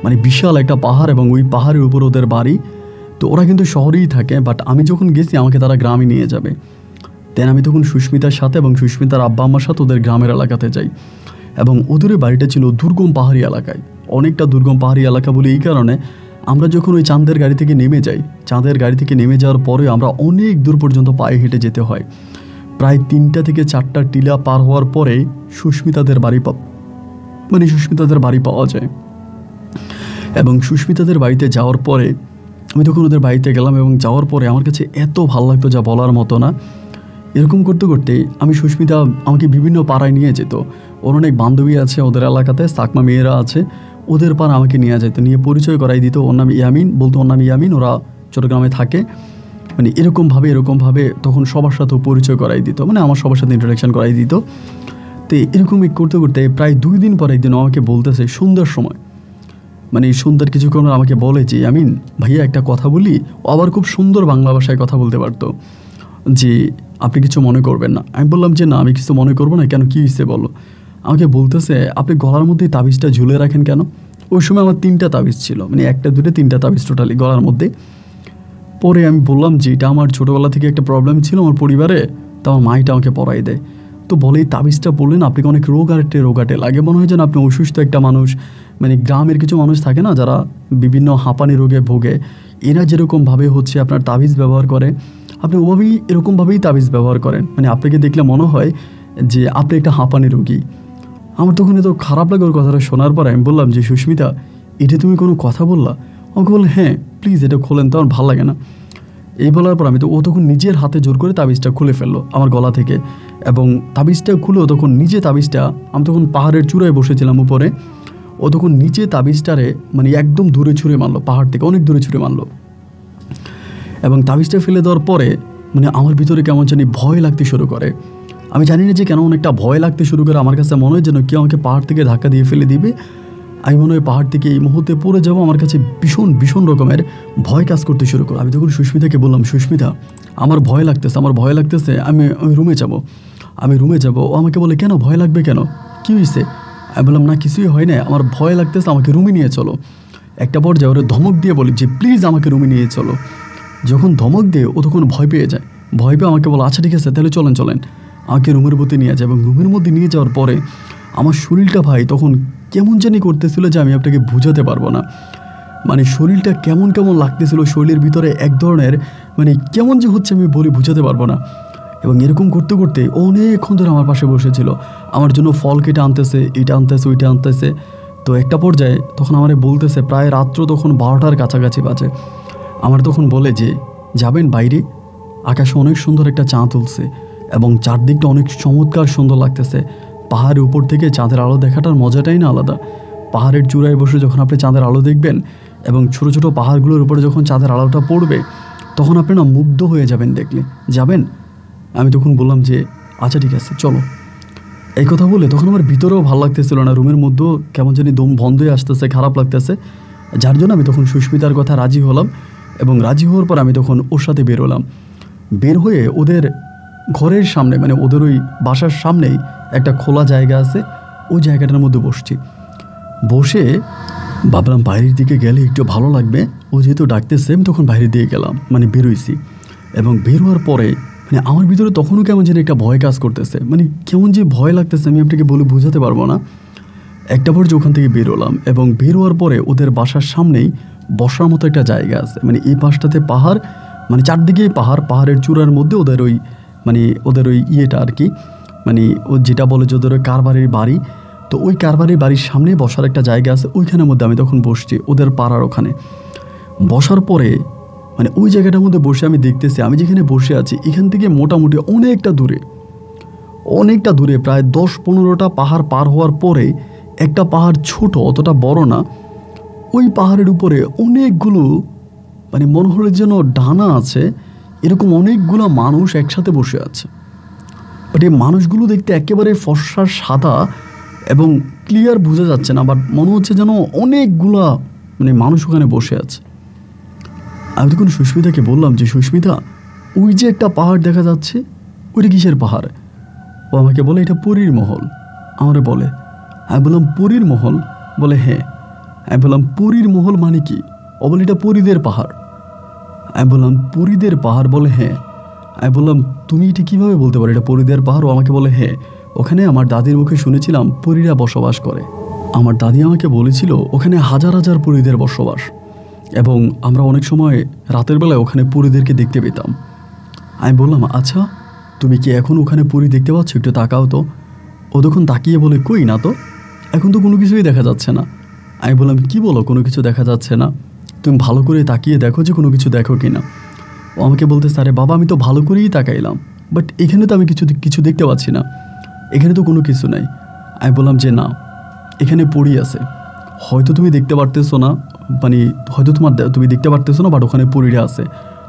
মানে বিশাল একটা পাহাড় এবং ওই পাহাড়ের উপর ওদের বাড়ি। তো ওরা কিন্তু শহরেই থাকে, বাট আমি যখন গেছি আমাকে তারা গ্রামে নিয়ে যাবে। দেন আমি তখন সুস্মিতার সাথে এবং সুস্মিতার আব্বা আম্মার সাথে ওদের গ্রামের এলাকাতে যাই এবং ওদের বাড়িটা ছিল দুর্গম পাহাড়ি এলাকায়, অনেকটা দুর্গম পাহাড়ি এলাকা বলে এই কারণে আমরা যখন ওই চাঁদের গাড়ি থেকে নেমে যাই, চাঁদের গাড়ি থেকে নেমে যাওয়ার পরে আমরা অনেক দূর পর্যন্ত পায়ে হেঁটে যেতে হয়। প্রায় 3টা থেকে 4টা টিলা পার হওয়ার পরে সুস্মিতাদের বাড়ি পাওয়া যায়। এবং সুস্মিতাদের বাড়িতে যাওয়ার পরে আমি তখন ওদের বাড়িতে গেলাম এবং যাওয়ার পরে আমার কাছে এত ভালো লাগতো যা বলার মতো না। এরকম করতে করতে সুস্মিতা আমাকে বিভিন্ন পাড়ায় নিয়ে যেত, ওর অনেক বান্ধবী আছে ওদের এলাকাতে, সাকমা মেয়েরা আছে, ওদের পাড়া আমাকে নিয়ে যেত, নিয়ে পরিচয় করাই দিত। ওর নাম ইয়ামিন, বলতো ওর নাম ইয়ামিন, ওরা চট্টগ্রামে থাকে, মানে এরকমভাবে তখন সবার সাথেও পরিচয় করাই দিত, মানে আমার সবার সাথে ইন্ট্রোডাকশন করাই দিত। তো এরকম করতে করতে প্রায় 2 দিন পর একদিন আমাকে বলতেছে সন্ধ্যার সময়, মানে সন্ধ্যার কিছুক্ষণ আমাকে বলে যে আমিন ভাইয়া একটা কথা বলি। ও আবার খুব সুন্দর বাংলা ভাষায় কথা বলতে পারতো, যে আপনি কিছু মনে করবেন না। আমি বললাম যে না, আমি কিছু মনে করবো না। কেন, কী হয়েছে বলো? আমাকে বলতেছে আপনি গলার মধ্যে তাবিজটা ঝুলে রাখেন কেন? ওই সময় আমার 3টা তাবিজ ছিল, মানে 1টা 2টা 3টা তাবিজ টোটালি গলার মধ্যে। পরে আমি বললাম যে এটা আমার ছোটোবেলা থেকে একটা প্রবলেম ছিল আমার পরিবারে, তো আমার মাইটা আমাকে পড়াই দেয়। তো বলে এই তাবিজটা বললেন আপনাকে অনেক রোগাটে লাগে, মনে হয় যেন আপনি অসুস্থ একটা মানুষ। মানে গ্রামের কিছু মানুষ থাকে না যারা বিভিন্ন হাঁপানি রোগে ভোগে, এরা যেরকমভাবে হচ্ছে আপনার তাবিজ ব্যবহার করে, আপনি এরকমভাবেই তাবিজ ব্যবহার করেন, মানে আপনাকে দেখলে মনে হয় যে আপনি একটা হাঁপানি রোগী। আমার তখন এত খারাপ লাগে ওর কথাটা শোনার পর। আমি বললাম যে সুস্মিতা এটা তুমি কোনো কথা বললা? আমাকে বললো হ্যাঁ প্লিজ এটা খোলেন, তো আমার ভালো লাগে না। এই বলার পর ও তখন নিজের হাতে জোর করে তাবিজটা খুলে ফেললো আমার গলা থেকে, এবং তাবিজটা খুলেও তখন আমি তখন পাহাড়ের চূড়ায় বসেছিলাম উপরে, ও তখন নিচে তাবিজটারে মানে একদম দূরে ছুঁড়ে মারলো, পাহাড় থেকে অনেক দূরে ছুঁড়ে মারলো। এবং তাবিজটা ফেলে দেওয়ার পরে মানে আমার ভিতরে কেমন জানি ভয় লাগতে শুরু করে। আমি জানি না যে কেন অনেকটা ভয় লাগতে শুরু করে। আমার কাছে মনে হয় যেন কেউ আমাকে পাহাড় থেকে ধাক্কা দিয়ে ফেলে দিবে, আমি মনে হয় পাহাড় থেকে এই মুহূর্তে পড়ে যাবো। আমার কাছে ভীষণ রকমের ভয় কাজ করতে শুরু করে। আমি তখন সুস্মিতাকে বললাম সুস্মিতা আমার ভয় লাগতেছে, আমি রুমে যাব। ও আমাকে বলে কেন ভয় লাগবে কেন, কী হয়েছে? আমি বললাম না কিছুই হয় না, আমার ভয় লাগতেছে, আমাকে রুমে নিয়ে চলো। একটা পর্যায়ে ওরা ধমক দিয়ে বলি যে প্লিজ আমাকে রুমে নিয়ে চলো। যখন ধমক দিয়ে ও তখন ভয় পেয়ে যায়, ভয় পেয়ে আমাকে বলো আচ্ছা ঠিক আছে তাহলে চলেন। আমাকে রুমের মধ্যে নিয়ে যায় এবং রুমের মধ্যে নিয়ে যাওয়ার পরে আমার শরীরটা ভাই তখন কেমন জানি করতেছিল যে আমি আপনাকে বোঝাতে পারবো না। মানে শরীরটা কেমন লাগতেছিল, শরীরের ভিতরে এক ধরনের মানে কেমন যে হচ্ছে আমি বলে বোঝাতে পারবো না। এবং এরকম করতে করতে অনেকক্ষণ ধরে আমার পাশে বসেছিল, আমার জন্য ফল কেটে আনতেছে, এটা আনতেছে ওইটা আনতেছে। তো একটা পর্যায়ে তখন আমারে বলতেছে, প্রায় রাত্র তখন 12টার কাছাকাছি বাজে, আমার তখন বলে যে যাবেন বাইরে, আকাশে অনেক সুন্দর একটা চাঁদ তুলছে এবং চারদিকটা অনেক চমৎকার সুন্দর লাগতেছে। পাহাড়ের উপর থেকে চাঁদের আলো দেখাটার মজাটাই না আলাদা। পাহাড়ের চূড়ায় বসে যখন আপনি চাঁদের আলো দেখবেন এবং ছোটো ছোটো পাহাড়গুলোর উপরে যখন চাঁদের আলোটা পড়বে, তখন আপনি না মুগ্ধ হয়ে যাবেন, দেখলে যাবেন। আমি তখন বললাম যে আচ্ছা ঠিক আছে চলো। এই কথা বলে তখন আমার ভিতরেও ভালো লাগতেছিল না, রুমের মধ্যেও কেমন জানি দম বন্ধ হয়ে আসতেছে, খারাপ লাগতেছে, যার জন্য আমি তখন সুস্মিতার কথা রাজি হলাম। এবং রাজি হওয়ার পর আমি তখন ওর সাথে বেরোলাম। বের হয়ে ওদের ঘরের সামনে, মানে ওদের ওই বাসার সামনেই একটা খোলা জায়গা আছে, ওই জায়গাটার মধ্যে বসে ভাবলাম বাইরের দিকে গেলে একটু ভালো লাগবে। ও যেহেতু ডাকতেছে আমি তখন বাইরের দিকে গেলাম, মানে বেরোইছি। এবং বেরোয়ার পরে মানে আমার ভিতরে তখনও কেমন যেন একটা ভয় কাজ করতেছে, মানে কেমন যে ভয় লাগতেছে আমি আপনাকে বলে বোঝাতে পারবো না। একটা পর্যায়ে ওখান থেকে বেরোলাম এবং বেরোয়ার পরে ওদের বাসার সামনেই বসার মতো একটা জায়গা আছে, মানে এই পাশটাতে পাহাড়, মানে চারদিকেই পাহাড়ের চূড়ার মধ্যে ওদের ওই ইয়েটা আর কি, মানে ও যেটা বলে যে ওদের ওই কারবারির বাড়ি, তো ওই কারবারির বাড়ির সামনে বসার একটা জায়গা আছে, ওইখানের মধ্যে আমি তখন বসছি ওদের পাড়ার ওখানে। বসার পরে মানে ওই জায়গাটার মধ্যে বসে আমি দেখতেছি আমি যেখানে বসে আছি এখান থেকে মোটামুটি অনেকটা দূরে প্রায় 10-15টা পাহাড় পার হওয়ার পরে একটা পাহাড় ছোট, অতটা বড় না, ওই পাহাড়ের উপরে অনেকগুলো মানে মনে হলো যেন ডানা আছে, এরকম অনেকগুলো মানুষ একসাথে বসে আছে। বাট এই মানুষগুলো দেখতে একেবারে ফর্সা সাদা এবং ক্লিয়ার বোঝা যাচ্ছে না, বাট মনে হচ্ছে যেন অনেকগুলা মানে মানুষ ওখানে বসে আছে। আমি তখন সুস্মিতাকে বললাম যে সুস্মিতা, ওই যে একটা পাহাড় দেখা যাচ্ছে, ওইটা কিসের পাহাড়? ও আমাকে বলে এটা পরীর মহল। আমারে বলে, আমি বললাম পরীর মহল? বলে হ্যাঁ। আমি বললাম পরীর মহল মানে কি? ও বলে এটা পরীদের পাহাড়। আমি বললাম পরীদের পাহাড়? বলে হ্যাঁ। আমি বললাম তুমি এটা কীভাবে বলতে পারো এটা পরীদের পাহাড়? ও আমাকে বলে হ্যাঁ, ওখানে আমার দাদির মুখে শুনেছিলাম পরীরা বসবাস করে। আমার দাদি আমাকে বলেছিল ওখানে হাজার হাজার পরীদের বসবাস, এবং আমরা অনেক সময় রাতের বেলায় ওখানে পরীদেরকে দেখতে পেতাম। আমি বললাম আচ্ছা, তুমি কি এখন ওখানে পরী দেখতে পাচ্ছ? একটু তাকাও তো। ও তখন তাকিয়ে বলে কই না তো, এখন তো কোনো কিছুই দেখা যাচ্ছে না। আমি বললাম কি বলো কোনো কিছু দেখা যাচ্ছে না? তুমি ভালো করে তাকিয়ে দেখো যে কোনো কিছু দেখো কি না। ও আমাকে বলতে আরে বাবা আমি তো ভালো করেই তাকাইলাম, বাট এখানে তো আমি কিছু দেখতে পাচ্ছি না, এখানে তো কোনো কিছু নাই। আমি বললাম যে না, এখানে পরী আছে, হয়তো তুমি দেখতে পারতেছো না, মানে হয়তো তুমি দেখতে পারতেছো না, বাট ওখানে পরীরা আছে।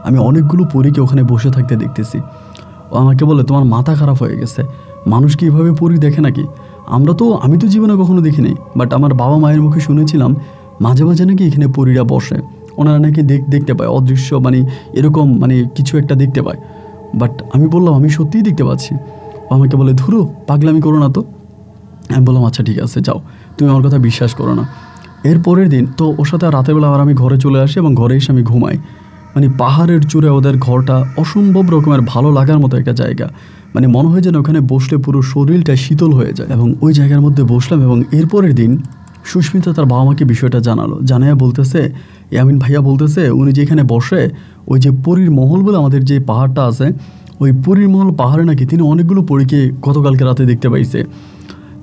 আমি অনেকগুলো পরীকে ওখানে বসে থাকতে দেখতেছি। ও আমাকে বলে তোমার মাথা খারাপ হয়ে গেছে, মানুষ কি এভাবে পরী দেখে নাকি? আমি তো জীবনে কখনো দেখিনি, বাট আমার বাবা মায়ের মুখে শুনেছিলাম মাঝে মাঝে নাকি এখানে পরীরা বসে, ওনারা নাকি দেখতে পায় অদৃশ্য, মানে এরকম মানে কিছু একটা দেখতে পায়। বাট আমি বললাম আমি সত্যিই দেখতে পাচ্ছি। ও আমাকে বলে ধুরো পাগলামি করো না তো। আমি বললাম আচ্ছা ঠিক আছে যাও, তুমি আমার কথা বিশ্বাস করো না। এর পরের দিন তো ওর সাথে রাতের বেলা আবার আমি ঘরে চলে আসি এবং ঘরে এসে আমি ঘুমাই। মানে পাহাড়ের চূড়ায় ওদের ঘরটা অসম্ভব রকমের ভালো লাগার মতো একটা জায়গা, মানে মনে হয় যেন ওখানে বসলে পুরো শরীরটা শীতল হয়ে যায়। এবং ওই জায়গার মধ্যে বসলাম, এবং এরপরের দিন সুস্মিতা তার বাবা মাকে বিষয়টা জানালো। জানাইয়া বলতেছে ইয়ামিন ভাইয়া বলতেছে উনি যেখানে বসে ওই যে পরীর মহল বলে আমাদের যে পাহাড়টা আছে, ওই পরীর মহল পাহাড়ে নাকি তিনি অনেকগুলো পরীকে গতকালকে রাতে দেখতে পাইছে।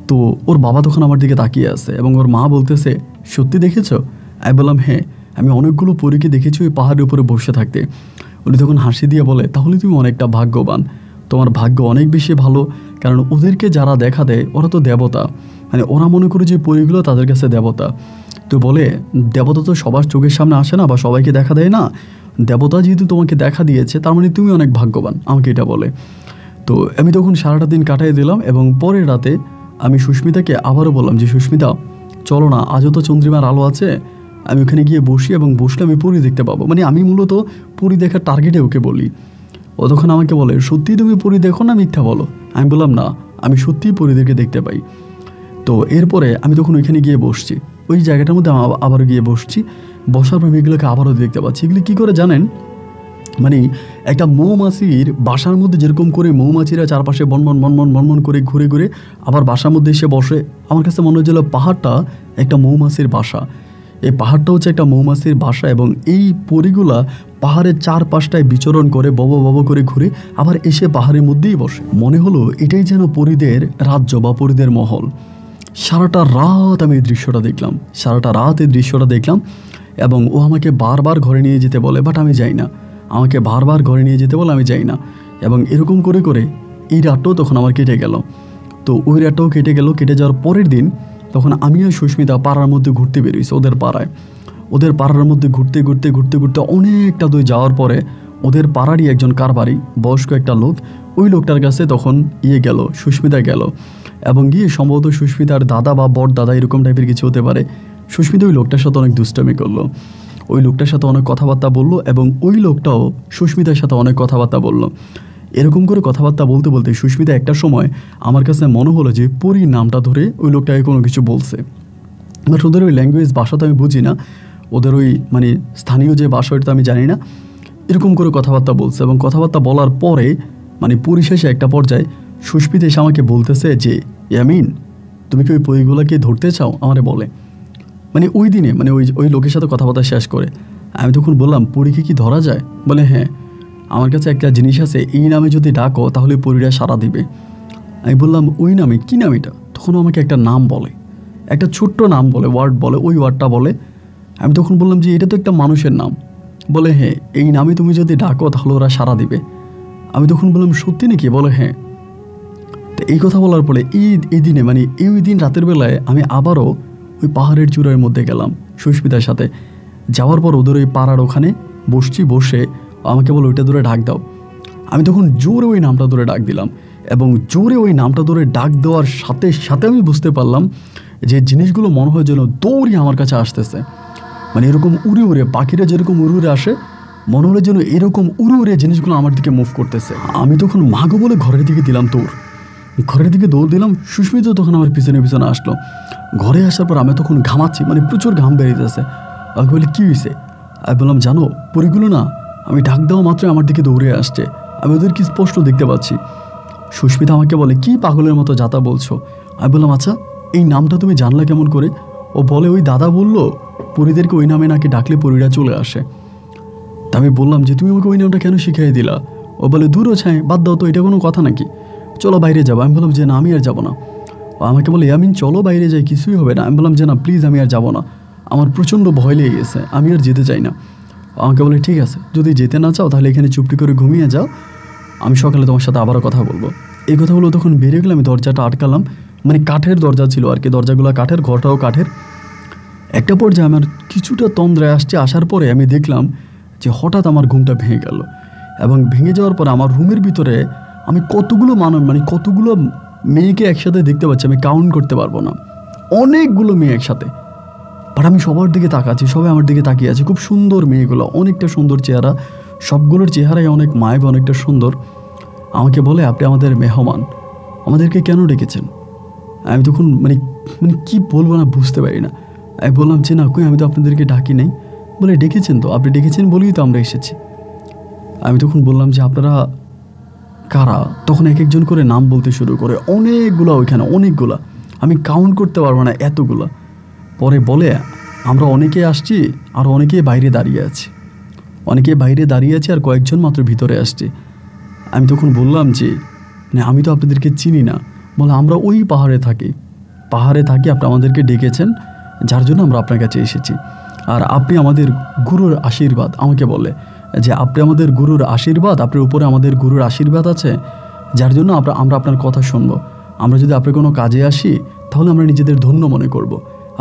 তো ওর বাবা তখন আমার দিকে তাকিয়ে আছে এবং ওর মা বলতেছে সত্যি দেখেছো? আমি বললাম হ্যাঁ, আমি অনেকগুলো পরীকে দেখেছি ওই পাহাড়ের উপরে বসে থাকতে। উনি তখন হাসি দিয়ে বলে তাহলে তুমি অনেকটা ভাগ্যবান, তোমার ভাগ্য অনেক বেশি ভালো, কারণ ওদেরকে যারা দেখা দেয় ওরা তো দেবতা, মানে ওরা মনে করে যে পরীগুলো তাদের কাছে দেবতা। তো বলে দেবতা তো সবার চোখের সামনে আসে না বা সবাইকে দেখা দেয় না, দেবতা যেহেতু তোমাকে দেখা দিয়েছে তার মানে তুমি অনেক ভাগ্যবান, আমাকে এটা বলে। তো আমি তখন সারাটা দিন কাটাই দিলাম, এবং পরের রাতে আমি সুস্মিতাকে আবারও বললাম যে সুস্মিতা চলো না, আজও তো চন্দ্রিমার আলো আছে, আমি ওখানে গিয়ে বসি, এবং বসলে আমি পরী দেখতে পাবো। মানে আমি মূলত পরী দেখার টার্গেটে ওকে বলি। ও তখন আমাকে বলে সত্যিই তুমি পরী দেখো না মিথ্যা বলো? আমি বললাম না, আমি সত্যিই পরীদেরকে দেখতে পাই। তো এরপরে আমি তখন ওইখানে গিয়ে বসছি, ওই জায়গাটার মধ্যে আবারও গিয়ে বসছি। বসার পর আমি এগুলোকে আবারও দেখতে পাচ্ছি। এগুলি কী করে জানেন? মানে একটা মৌমাছির বাসার মধ্যে যেরকম করে মৌমাছিরা চারপাশে বনবন বনবন বনবন করে ঘুরে ঘুরে আবার বাসার মধ্যে এসে বসে, আমার কাছে মনে হচ্ছিল পাহাড়টা একটা মৌমাছির বাসা। এই পাহাড়টা হচ্ছে একটা মৌমাছির বাসা, এবং এই পরীগুলা পাহাড়ের চারপাশটায় বিচরণ করে বব করে ঘুরে আবার এসে পাহাড়ের মধ্যেই বসে। মনে হলো এটাই যেন পরীদের রাজ্য বা পরীদের মহল। সারাটা রাত আমি এই দৃশ্যটা দেখলাম, এবং ও আমাকে বারবার ঘরে নিয়ে যেতে বলে, বাট আমি যাই না। আমাকে বারবার ঘরে নিয়ে যেতে বলে, আমি যাই না। এবং এরকম করে করে এই রাতটাও তখন আমার কেটে গেল। তো ওই রাতটাও কেটে গেল। কেটে যাওয়ার পরের দিন তখন আমিও সুস্মিতা পাড়ার মধ্যে ঘুরতে বেরোইছি, ওদের পাড়ার মধ্যে ঘুরতে অনেকটা দূর যাওয়ার পরে ওদের পাড়ারই একজন কারবারি বয়স্ক একটা লোক, ওই লোকটার কাছে তখন সুস্মিতা গেল, এবং গিয়ে সম্ভবত সুস্মিতার দাদা বা বড় দাদা এরকম টাইপের কিছু হতে পারে। সুস্মিতা ওই লোকটার সাথে অনেক দুষ্টামি করলো, ওই লোকটার সাথে অনেক কথাবার্তা বললো, এবং ওই লোকটাও সুস্মিতার সাথে অনেক কথাবার্তা বললো। এরকম করে কথাবার্তা বলতে বলতে সুস্মিতা একটা সময় আমার কাছে মনে হলো যে পরীর নামটা ধরে ওই লোকটাকে কোনো কিছু বলছে। বাট ওদের ওই ল্যাঙ্গুয়েজ ভাষা তো আমি বুঝি না, ওদের ওই মানে স্থানীয় যে ভাষা ওইটা তো আমি জানি না। এরকম করে কথাবার্তা বলছে, এবং কথাবার্তা বলার পরে মানে পরিশেষে একটা পর্যায়ে সুস্মিতা এসে আমাকে বলতেছে যে ইয়ামিন তুমি কি ওই পরীগুলোকে ধরতে চাও? আমারে বলে, মানে ওই দিনে মানে ওই লোকের সাথে কথাবার্তা শেষ করে। আমি তখন বললাম পরীকে কি ধরা যায়? বলে হ্যাঁ, আমার কাছে একটা জিনিস আছে, এই নামে যদি ডাকো তাহলে পরীরা সাড়া দিবে। আমি বললাম ওই নামে? কী নাম এটা? তখন আমাকে একটা নাম বলে, একটা ছোট্ট নাম বলে, ওয়ার্ড বলে, ওই ওয়ার্ডটা বলে। আমি তখন বললাম যে এটা তো একটা মানুষের নাম। বলে হ্যাঁ, এই নামে তুমি যদি ডাকো তাহলে ওরা সাড়া দিবে। আমি তখন বললাম সত্যি নাকি? বলে হ্যাঁ। তো এই কথা বলার পরে এই দিনে মানে ওই দিন রাতের বেলায় আমি আবারও ওই পাহাড়ের চূড়ার মধ্যে গেলাম সুস্মিতার সাথে। যাওয়ার পর ওদের ওই পাড়ার ওখানে বসে আমাকে বলে ওইটা ধরে ডাক দাও। আমি তখন জোরে ওই নামটা ধরে ডাক দিলাম, এবং জোরে ওই নামটা ধরে ডাক দেওয়ার সাথে সাথে আমি বুঝতে পারলাম যে জিনিসগুলো মনে হয় যেন দৌড়ে আমার কাছে আসতেছে। মানে এরকম উড়ে উড়ে, পাখিরা যেরকম উড়ে উড়ে আসে, মনে হলো যেন এরকম উড়ে উড়ে জিনিসগুলো আমার দিকে মুভ করতেছে। আমি তখন মাগো বলে ঘরের দিকে দিলাম দৌড়, ঘরের দিকে দৌড় দিলাম। সুস্মিতা তখন আমার পিছনে পিছনে আসলো। ঘরে আসার পর আমি তখন ঘামাচ্ছি, মানে প্রচুর ঘাম বেরিয়েছে। আমাকে বলে কী হয়েছে? আমি বললাম জানো, পরিগুলো না আমি ডাক দেওয়া মাত্রই আমার দিকে দৌড়ে আসছে, আমি ওদের কি স্পষ্ট দেখতে পাচ্ছি। সুস্মিতা আমাকে বলে কি পাগলের মতো যাতা বলছো? আমি বললাম আচ্ছা এই নামটা তুমি জানলা কেমন করে? ও বলে ওই দাদা বললো পরীদেরকে ওই নামে নাকি ডাকলে পরীরা চলে আসে। তা আমি বললাম যে তুমি আমাকে ওই নামটা কেন শিখিয়ে দিলা? ও বলে দূরও ছাই, বাদ দাও তো, এটা কোনো কথা নাকি, চলো বাইরে যাবো। আমি বললাম যে না আমি আর যাবো না। ও আমাকে বলে ইয়ামিন চলো বাইরে যাই, কিছুই হবে না। আমি বললাম যে না প্লিজ আমি আর যাবো না, আমার প্রচণ্ড ভয় লেগে গেছে, আমি আর যেতে চাই না। আমাকে বলে ঠিক আছে, যদি যেতে না চাও তাহলে এখানে চুপটি করে ঘুমিয়ে যাও, আমি সকালে তোমার সাথে আবারও কথা বলবো। এই কথাগুলো তখন বেরিয়ে গেলে আমি দরজাটা আটকালাম, মানে কাঠের দরজা ছিল আর কি, দরজাগুলো কাঠের, ঘরটাও কাঠের। একটা পর্যায়ে আমার কিছুটা তন্দ্রায় আসছে, আসার পরে আমি দেখলাম যে হঠাৎ আমার ঘুমটা ভেঙে গেল, এবং ভেঙে যাওয়ার পরে আমার রুমের ভিতরে আমি কতগুলো মানে কতগুলো মেয়েকে একসাথে দেখতে পাচ্ছি, আমি কাউন্ট করতে পারবো না, অনেকগুলো মেয়ে একসাথে। বাট আমি সবার দিকে তাকাচ্ছি, সবাই আমার দিকে তাকিয়ে আছে, খুব সুন্দর মেয়েগুলো, অনেকটা সুন্দর চেহারা, সবগুলোর চেহারাই অনেক মায়াবী, অনেকটা সুন্দর। আমাকে বলে আপনি আমাদের মেহমান, আমাদেরকে কেন ডেকেছেন? আমি তখন মানে মানে কী বলবো না বুঝতে পারি না। আমি বললাম যে না কই, আমি তো আপনাদেরকে ডাকি নাই। বলে ডেকেছেন তো, আপনি ডেকেছেন বলেই তো আমরা এসেছি। আমি তখন বললাম যে আপনারা কারা? তখন এক একজন করে নাম বলতে শুরু করে, অনেকগুলো ওইখানে, অনেকগুলা, আমি কাউন্ট করতে পারবো না এতগুলা। পরে বলে আমরা অনেকে আসছি আর অনেকে বাইরে দাঁড়িয়ে আছি, অনেকে বাইরে দাঁড়িয়ে আছে আর কয়েকজন মাত্র ভিতরে আসছে। আমি তখন বললাম যে না আমি তো আপনাদেরকে চিনি না। বলে আমরা ওই পাহাড়ে থাকি, আপনি আমাদেরকে ডেকেছেন, যার জন্য আমরা আপনার কাছে এসেছি, আর আপনি আমাদের গুরুর আশীর্বাদ। আমাকে বলে যে আপনি আমাদের গুরুর আশীর্বাদ, আপনার উপরে আমাদের গুরুর আশীর্বাদ আছে, যার জন্য আমরা আপনার কথা শুনবো। আমরা যদি আপনার কোনো কাজে আসি তাহলে আমরা নিজেদের ধন্য মনে করব।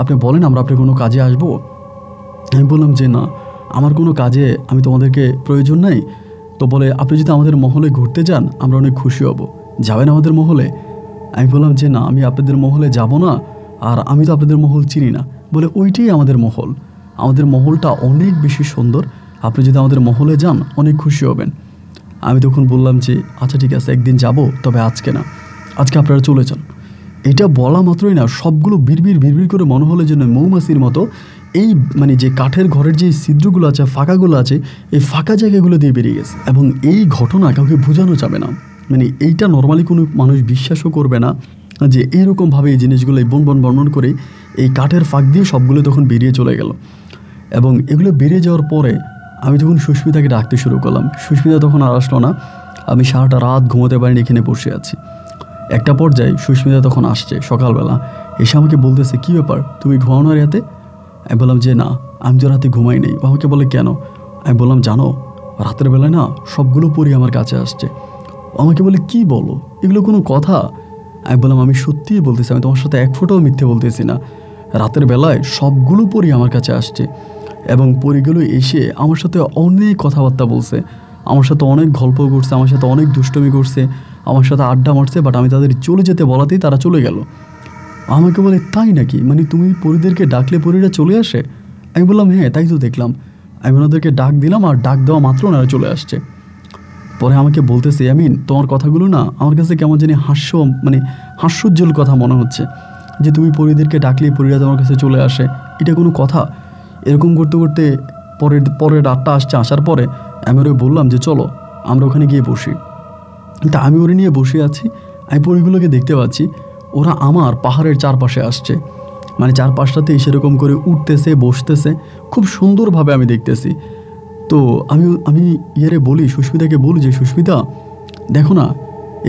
আপনি বলেন আমরা আপনার কোনো কাজে আসবো? আমি বললাম যে না আমার কোনো কাজে আমি তোমাদেরকে প্রয়োজন নাই। তো বলে আপনি যদি আমাদের মহলে ঘুরতে যান আমরা অনেক খুশি হব, যাবেন আমাদের মহলে? আমি বললাম যে না আমি আপনাদের মহলে যাব না, আর আমি তো আপনাদের মহল চিনি না। বলে ওইটাই আমাদের মহল, আমাদের মহলটা অনেক বেশি সুন্দর, আপনি যদি আমাদের মহলে যান অনেক খুশি হবেন। আমি তখন বললাম যে আচ্ছা ঠিক আছে একদিন যাব, তবে আজকে না, আজকে আপনারা চলে যান। এটা বলা মাত্রই না সবগুলো বিড়বিড় করে মনে হলো যেন মৌমাছির মতো এই মানে যে কাঠের ঘরের যে ছিদ্রগুলো আছে, ফাঁকাগুলো আছে, এই ফাঁকা জায়গাগুলো দিয়ে বেরিয়ে গেছে। এবং এই ঘটনা কাউকে বোঝানো যাবে না, মানে এইটা নর্মালি কোনো মানুষ বিশ্বাসও করবে না যে এইরকমভাবে এই জিনিসগুলো বর্ণন করে এই কাঠের ফাঁক দিয়ে সবগুলো তখন বেরিয়ে চলে গেল। এবং এগুলো বেরিয়ে যাওয়ার পরে আমি তখন সুস্মিতাকে ডাকতে শুরু করলাম। সুস্মিতা তখন আর আসলো না, আমি সারাটা রাত ঘুমোতে পারিনি, এখানে বসে আছি। একটা পর্যায়ে সুস্মিতা তখন আসছে সকালবেলা, এসে আমাকে বলতেছে কী ব্যাপার তুমি ঘুমাও না রাতে? আমি বললাম যে না আমি তো রাতে ঘুমাই নেই। আমাকে বলে কেন? আমি বললাম জানো রাতের বেলায় না সবগুলো পরি আমার কাছে আসছে। আমাকে বলে কি বলো, এগুলো কোনো কথা? আমি বললাম আমি সত্যিই বলতেছি, আমি তোমার সাথে এক ফোঁটাও মিথ্যে বলতেছি না, রাতের বেলায় সবগুলো পরি আমার কাছে আসছে, এবং পরিগুলো এসে আমার সাথে অনেক কথাবার্তা বলছে, আমার সাথে অনেক গল্প করছে, আমার সাথে অনেক দুষ্টমি করছে, আমার সাথে আড্ডা মারছে, বাট আমি তাদের চলে যেতে বলাতেই তারা চলে গেল। আমাকে বলে তাই নাকি, মানে তুমি পরিদেরকে ডাকলে পরিরা চলে আসে? আমি বললাম হ্যাঁ তাই তো দেখলাম। আমি ওনাদেরকে ডাক দিলাম আর ডাক দেওয়া মাত্র ওনারা চলে আসছে। পরে আমাকে বলতেছে আমিন তোমার কথাগুলো না আমার কাছে কেমন জানি হাস্যোজ্জ্বল কথা মনে হচ্ছে, যে তুমি পরিদেরকে ডাকলে পরিরা তোমার কাছে চলে আসে, এটা কোনো কথা? এরকম করতে করতে পরের রাতটা আসছে, আসার পরে আমি ওরে বললাম যে চলো আমরা ওখানে গিয়ে বসি। তা আমি ওরে নিয়ে বসে আছি, আমি পরিগুলোকে দেখতে পাচ্ছি ওরা আমার পাহাড়ের চারপাশে আসছে, মানে চারপাশটাতে সেরকম করে উঠতেছে বসতেছে, খুব সুন্দরভাবে আমি দেখতেছি। তো আমি বলি সুস্মিতাকে বলি যে সুস্মিতা দেখো না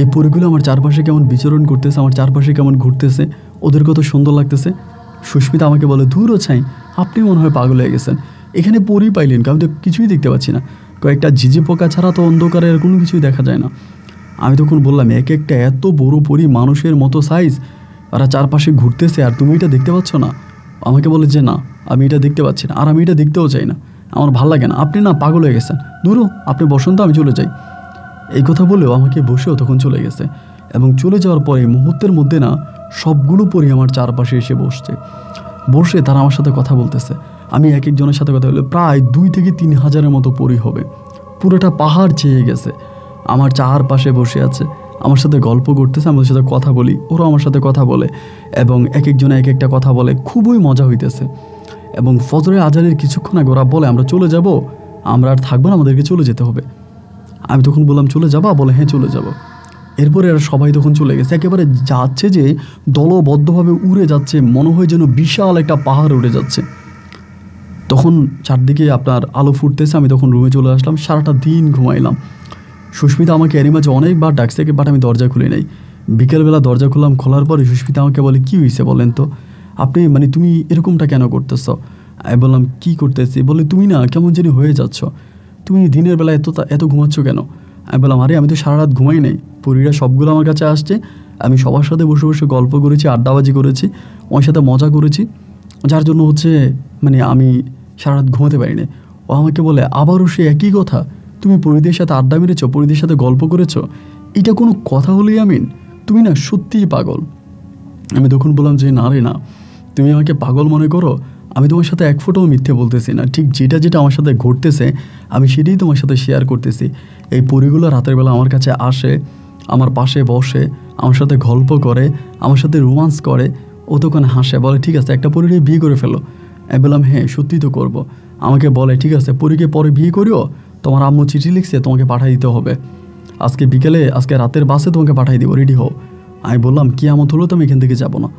এই পরিগুলো আমার চারপাশে কেমন বিচরণ করতেছে, আমার চারপাশে কেমন ঘুরতেছে, ওদের কত সুন্দর লাগতেছে। সুস্মিতা আমাকে বলে দূরও ছাই, আপনি মনে হয় পাগল হয়ে গেছেন, এখানে পরি পাইলেন? আমি তো কিছুই দেখতে পাচ্ছি না, কয়েকটা ঝিঝি পোকা ছাড়া তো অন্ধকারে আর কোনো কিছুই দেখা যায় না। আমি তখন বললাম এক একটা এত বড় পরি মানুষের মতো সাইজ, ওরা চারপাশে ঘুরতেছে আর তুমি এটা দেখতে পাচ্ছ না? আমাকে বলে যে না আমি এটা দেখতে পাচ্ছি না, আর আমি এটা দেখতেও চাই না, আমার ভালো লাগে না, আপনি না পাগল হয়ে গেছেন, ধরো আপনি বসুন তো, আমি চলে যাই। এই কথা বলেও আমাকে বসেও তখন চলে গেছে। এবং চলে যাওয়ার পরে মুহূর্তের মধ্যে না সবগুলো পরি আমার চারপাশে এসে বসে তারা আমার সাথে কথা বলতেছে। আমি এক একজনের সাথে কথা বলে প্রায় 2 থেকে 3 হাজারের মতো পরি হবে। পুরোটা পাহাড় চেয়ে গেছে, আমার চারপাশে বসে আছে, আমার সাথে গল্প করতেছে, আমাদের সাথে কথা বলি, ওরাও আমার সাথে কথা বলে এবং এক একজনে এক একটা কথা বলে, খুবই মজা হইতেছে। এবং ফজরের আজানের কিছুক্ষণ আগে ওরা বলে আমরা চলে যাব, আমরা আর থাকবো না, আমাদেরকে চলে যেতে হবে। আমি তখন বললাম চলে যাবা? বলে হ্যাঁ চলে যাব। এরপরে আর সবাই তখন চলে গেছে, একেবারে যাচ্ছে যে দলবদ্ধভাবে উড়ে যাচ্ছে, মনে হয় যেন বিশাল একটা পাহাড় উড়ে যাচ্ছে। তখন চারদিকে আপনার আলো ফুটতেছে, আমি তখন রুমে চলে আসলাম, সারাটা দিন ঘুমাইলাম। সুস্মিতা আমাকে এরই মাঝে অনেকবার ডাকছে, বাট আমি দরজা খুলি নাই। বিকেলবেলা দরজা খুললাম, খোলার পরে সুস্মিতা আমাকে বলে কী হয়েছে বলেন তো, আপনি মানে তুমি এরকমটা কেন করতেছ? আমি বললাম কী করতেছি? বলে তুমি না কেমন জানি হয়ে যাচ্ছ, তুমি দিনের বেলা এত ঘুমাচ্ছ কেন? আমি বললাম আরে আমি তো সারা রাত ঘুমাই নাই, পরীরা সবগুলো আমার কাছে আসছে, আমি সবার সাথে বসে বসে গল্প করেছি, আড্ডাবাজি করেছি, ওর সাথে মজা করেছি, যার জন্য হচ্ছে মানে আমি সারা রাত ঘুমাতে পারিনি। ও আমাকে বলে আবারও সে একই কথা, তুমি পরিদের সাথে আড্ডা মেরেছো, পরিদের সাথে গল্প করেছো, এটা কোনো কথা হলেই আমিন, তুমি না সত্যিই পাগল। আমি তখন বললাম যে না রে না, তুমি আমাকে পাগল মনে করো, আমি তোমার সাথে এক ফোঁটাও মিথ্যে বলতেছি না, ঠিক যেটা আমার সাথে ঘটতেছে আমি সেটাই তোমার সাথে শেয়ার করতেছি। এই পরিগুলো রাতের বেলা আমার কাছে আসে, আমার পাশে বসে, আমার সাথে গল্প করে, আমার সাথে রোমান্স করে, ও তখন হাসে, বলে ঠিক আছে একটা পরিরে বিয়ে করে ফেলো। আমি বললাম হ্যাঁ সত্যি তো করবো। আমাকে বলে ঠিক আছে পরীকে পরে বিয়ে করিও, তোমার আম্মু চিঠি লিখছে, তোমাকে পাঠিয়ে দিতে হবে, আজকে বিকেলে আজকে রাতের বাসে তোমাকে পাঠিয়ে দিব, রেডি হও। আমি বললাম কি আমত হলো, তো আমি এখান থেকে যাবো না।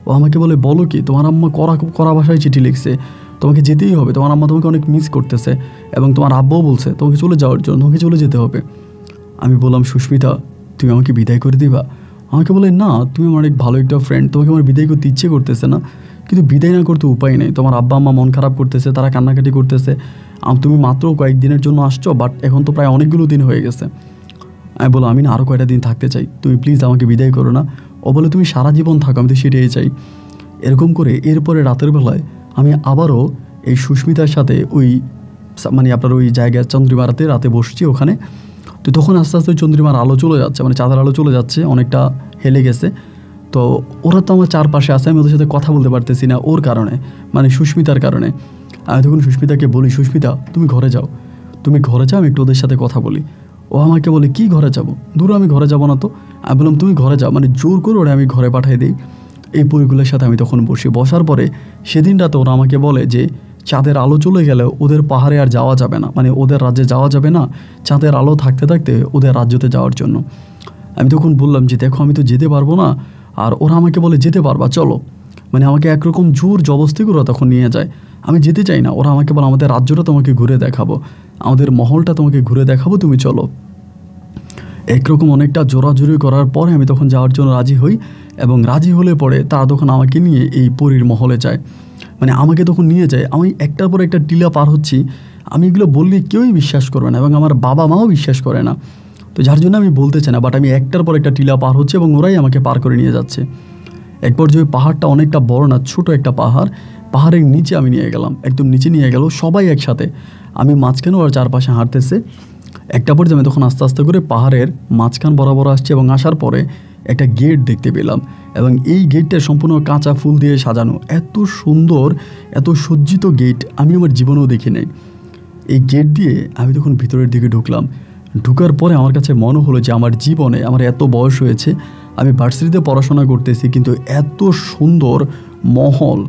ও আমাকে বলে বলো কি, তোমার আম্মা কড়া ভাষায় চিঠি লিখছে, তোমাকে যেতেই হবে, তোমার আম্মা তোমাকে অনেক মিস করতেছে এবং তোমার আব্বাও বলছে তোমাকে চলে যাওয়ার জন্য, তোমাকে চলে যেতে হবে। আমি বললাম সুস্মিতা তুমি আমাকে বিদায় করে দিবা? আমাকে বলে না, তুমি আমার অনেক ভালো একটা ফ্রেন্ড, তোমাকে আমার বিদায় করতে ইচ্ছে করতেছে না, কিন্তু বিদায় না করতে উপায় নেই, তোমার আব্বা আম্মা মন খারাপ করতেছে, তারা কান্নাকাটি করতেছে, তুমি মাত্র কয়েকদিনের জন্য আসছো, বাট এখন তো প্রায় অনেকগুলো দিন হয়ে গেছে। আমি বলো আমি না আরও কয়টা দিন থাকতে চাই, তুমি প্লিজ আমাকে বিদায় করো না। ও বলে তুমি সারা জীবন থাকো, আমি তো সেটাই চাই। এরকম করে এরপরে রাতের বেলায় আমি আবারও এই সুস্মিতার সাথে ওই মানে আপনার ওই জায়গায় চন্দ্রিমারাতে রাতে বসছি ওখানে। তো তখন আস্তে আস্তে চন্দ্রিমার আলো চলে যাচ্ছে, মানে চাঁদের আলো চলে যাচ্ছে, অনেকটা হেলে গেছে। তো ওরা তো আমার চারপাশে আছে, আমি ওদের সাথে কথা বলতে পারতেছি না ওর কারণে, মানে সুস্মিতার কারণে। আমি তখন সুস্মিতাকে বলি সুস্মিতা তুমি ঘরে যাও, আমি একটু ওদের সাথে কথা বলি। ও আমাকে বলে কি ঘরে যাবো? দূর আমি ঘরে যাবো না তো। আমি বললাম তুমি ঘরে যাও, মানে জোর করে ওরা আমি ঘরে পাঠিয়ে দিই। এই পরিগুলোর সাথে আমি তখন বসার পরে সেদিন রাতে ওরা আমাকে বলে যে চাঁদের আলো চলে গেলে ওদের পাহাড়ে আর যাওয়া যাবে না, মানে ওদের রাজ্যে যাওয়া যাবে না, চাঁদের আলো থাকতে থাকতে ওদের রাজ্যতে যাওয়ার জন্য। আমি তখন বললাম যে দেখো আমি তো যেতে পারবো না। আর ওরা আমাকে বলে যেতে পারবা চলো, মানে আমাকে একরকম জোর জবস্তি করে তখন নিয়ে যায়। আমি যেতে চাই না, ওরা আমাকে বলে আমাদের রাজ্যটা তোমাকে ঘুরে দেখাবো, আমাদের মহলটা তোমাকে ঘুরে দেখাবো, তুমি চলো। একরকম অনেকটা জোরাজুরি করার পরে আমি তখন যাওয়ার জন্য রাজি হই এবং রাজি হলে পরে তারা তখন আমাকে নিয়ে এই পরীর মহলে যায়, মানে আমাকে তখন নিয়ে যায়। আমি একটার পর একটা টিলা পার হচ্ছি, আমি এগুলো বললে কেউই বিশ্বাস করবে না এবং আমার বাবা মাও বিশ্বাস করে না, তো যার জন্য আমি বলতে চাই না। বাট আমি একটার পর একটা টিলা পার হচ্ছে এবং ওরাই আমাকে পার করে নিয়ে যাচ্ছে। একবার যে পাহাড়টা অনেকটা বড় না, ছোট একটা পাহাড়ের নিচে আমি নিয়ে গেলাম, একদম নিচে নিয়ে গেল সবাই একসাথে, আমি মাঝখানে ওর চারপাশে হাঁটতেছে। একটা পর্যায়ে আমি তখন আস্তে আস্তে করে পাহাড়ের মাঝখান বরাবর আসছি এবং আসার পরে একটা গেট দেখতে পেলাম এবং এই গেটটা সম্পূর্ণ কাঁচা ফুল দিয়ে সাজানো, এত সুন্দর এত সজ্জিত গেট আমি আমার জীবনেও দেখি নাই। এই গেট দিয়ে আমি তখন ভিতরের দিকে ঢুকলাম। ঢুকার পরে আমার কাছে মনে হলো যে আমার জীবনে আমার এত বয়স হয়েছে, আমি ভার্সিটিতে পড়াশোনা করতেছি, কিন্তু এত সুন্দর মহল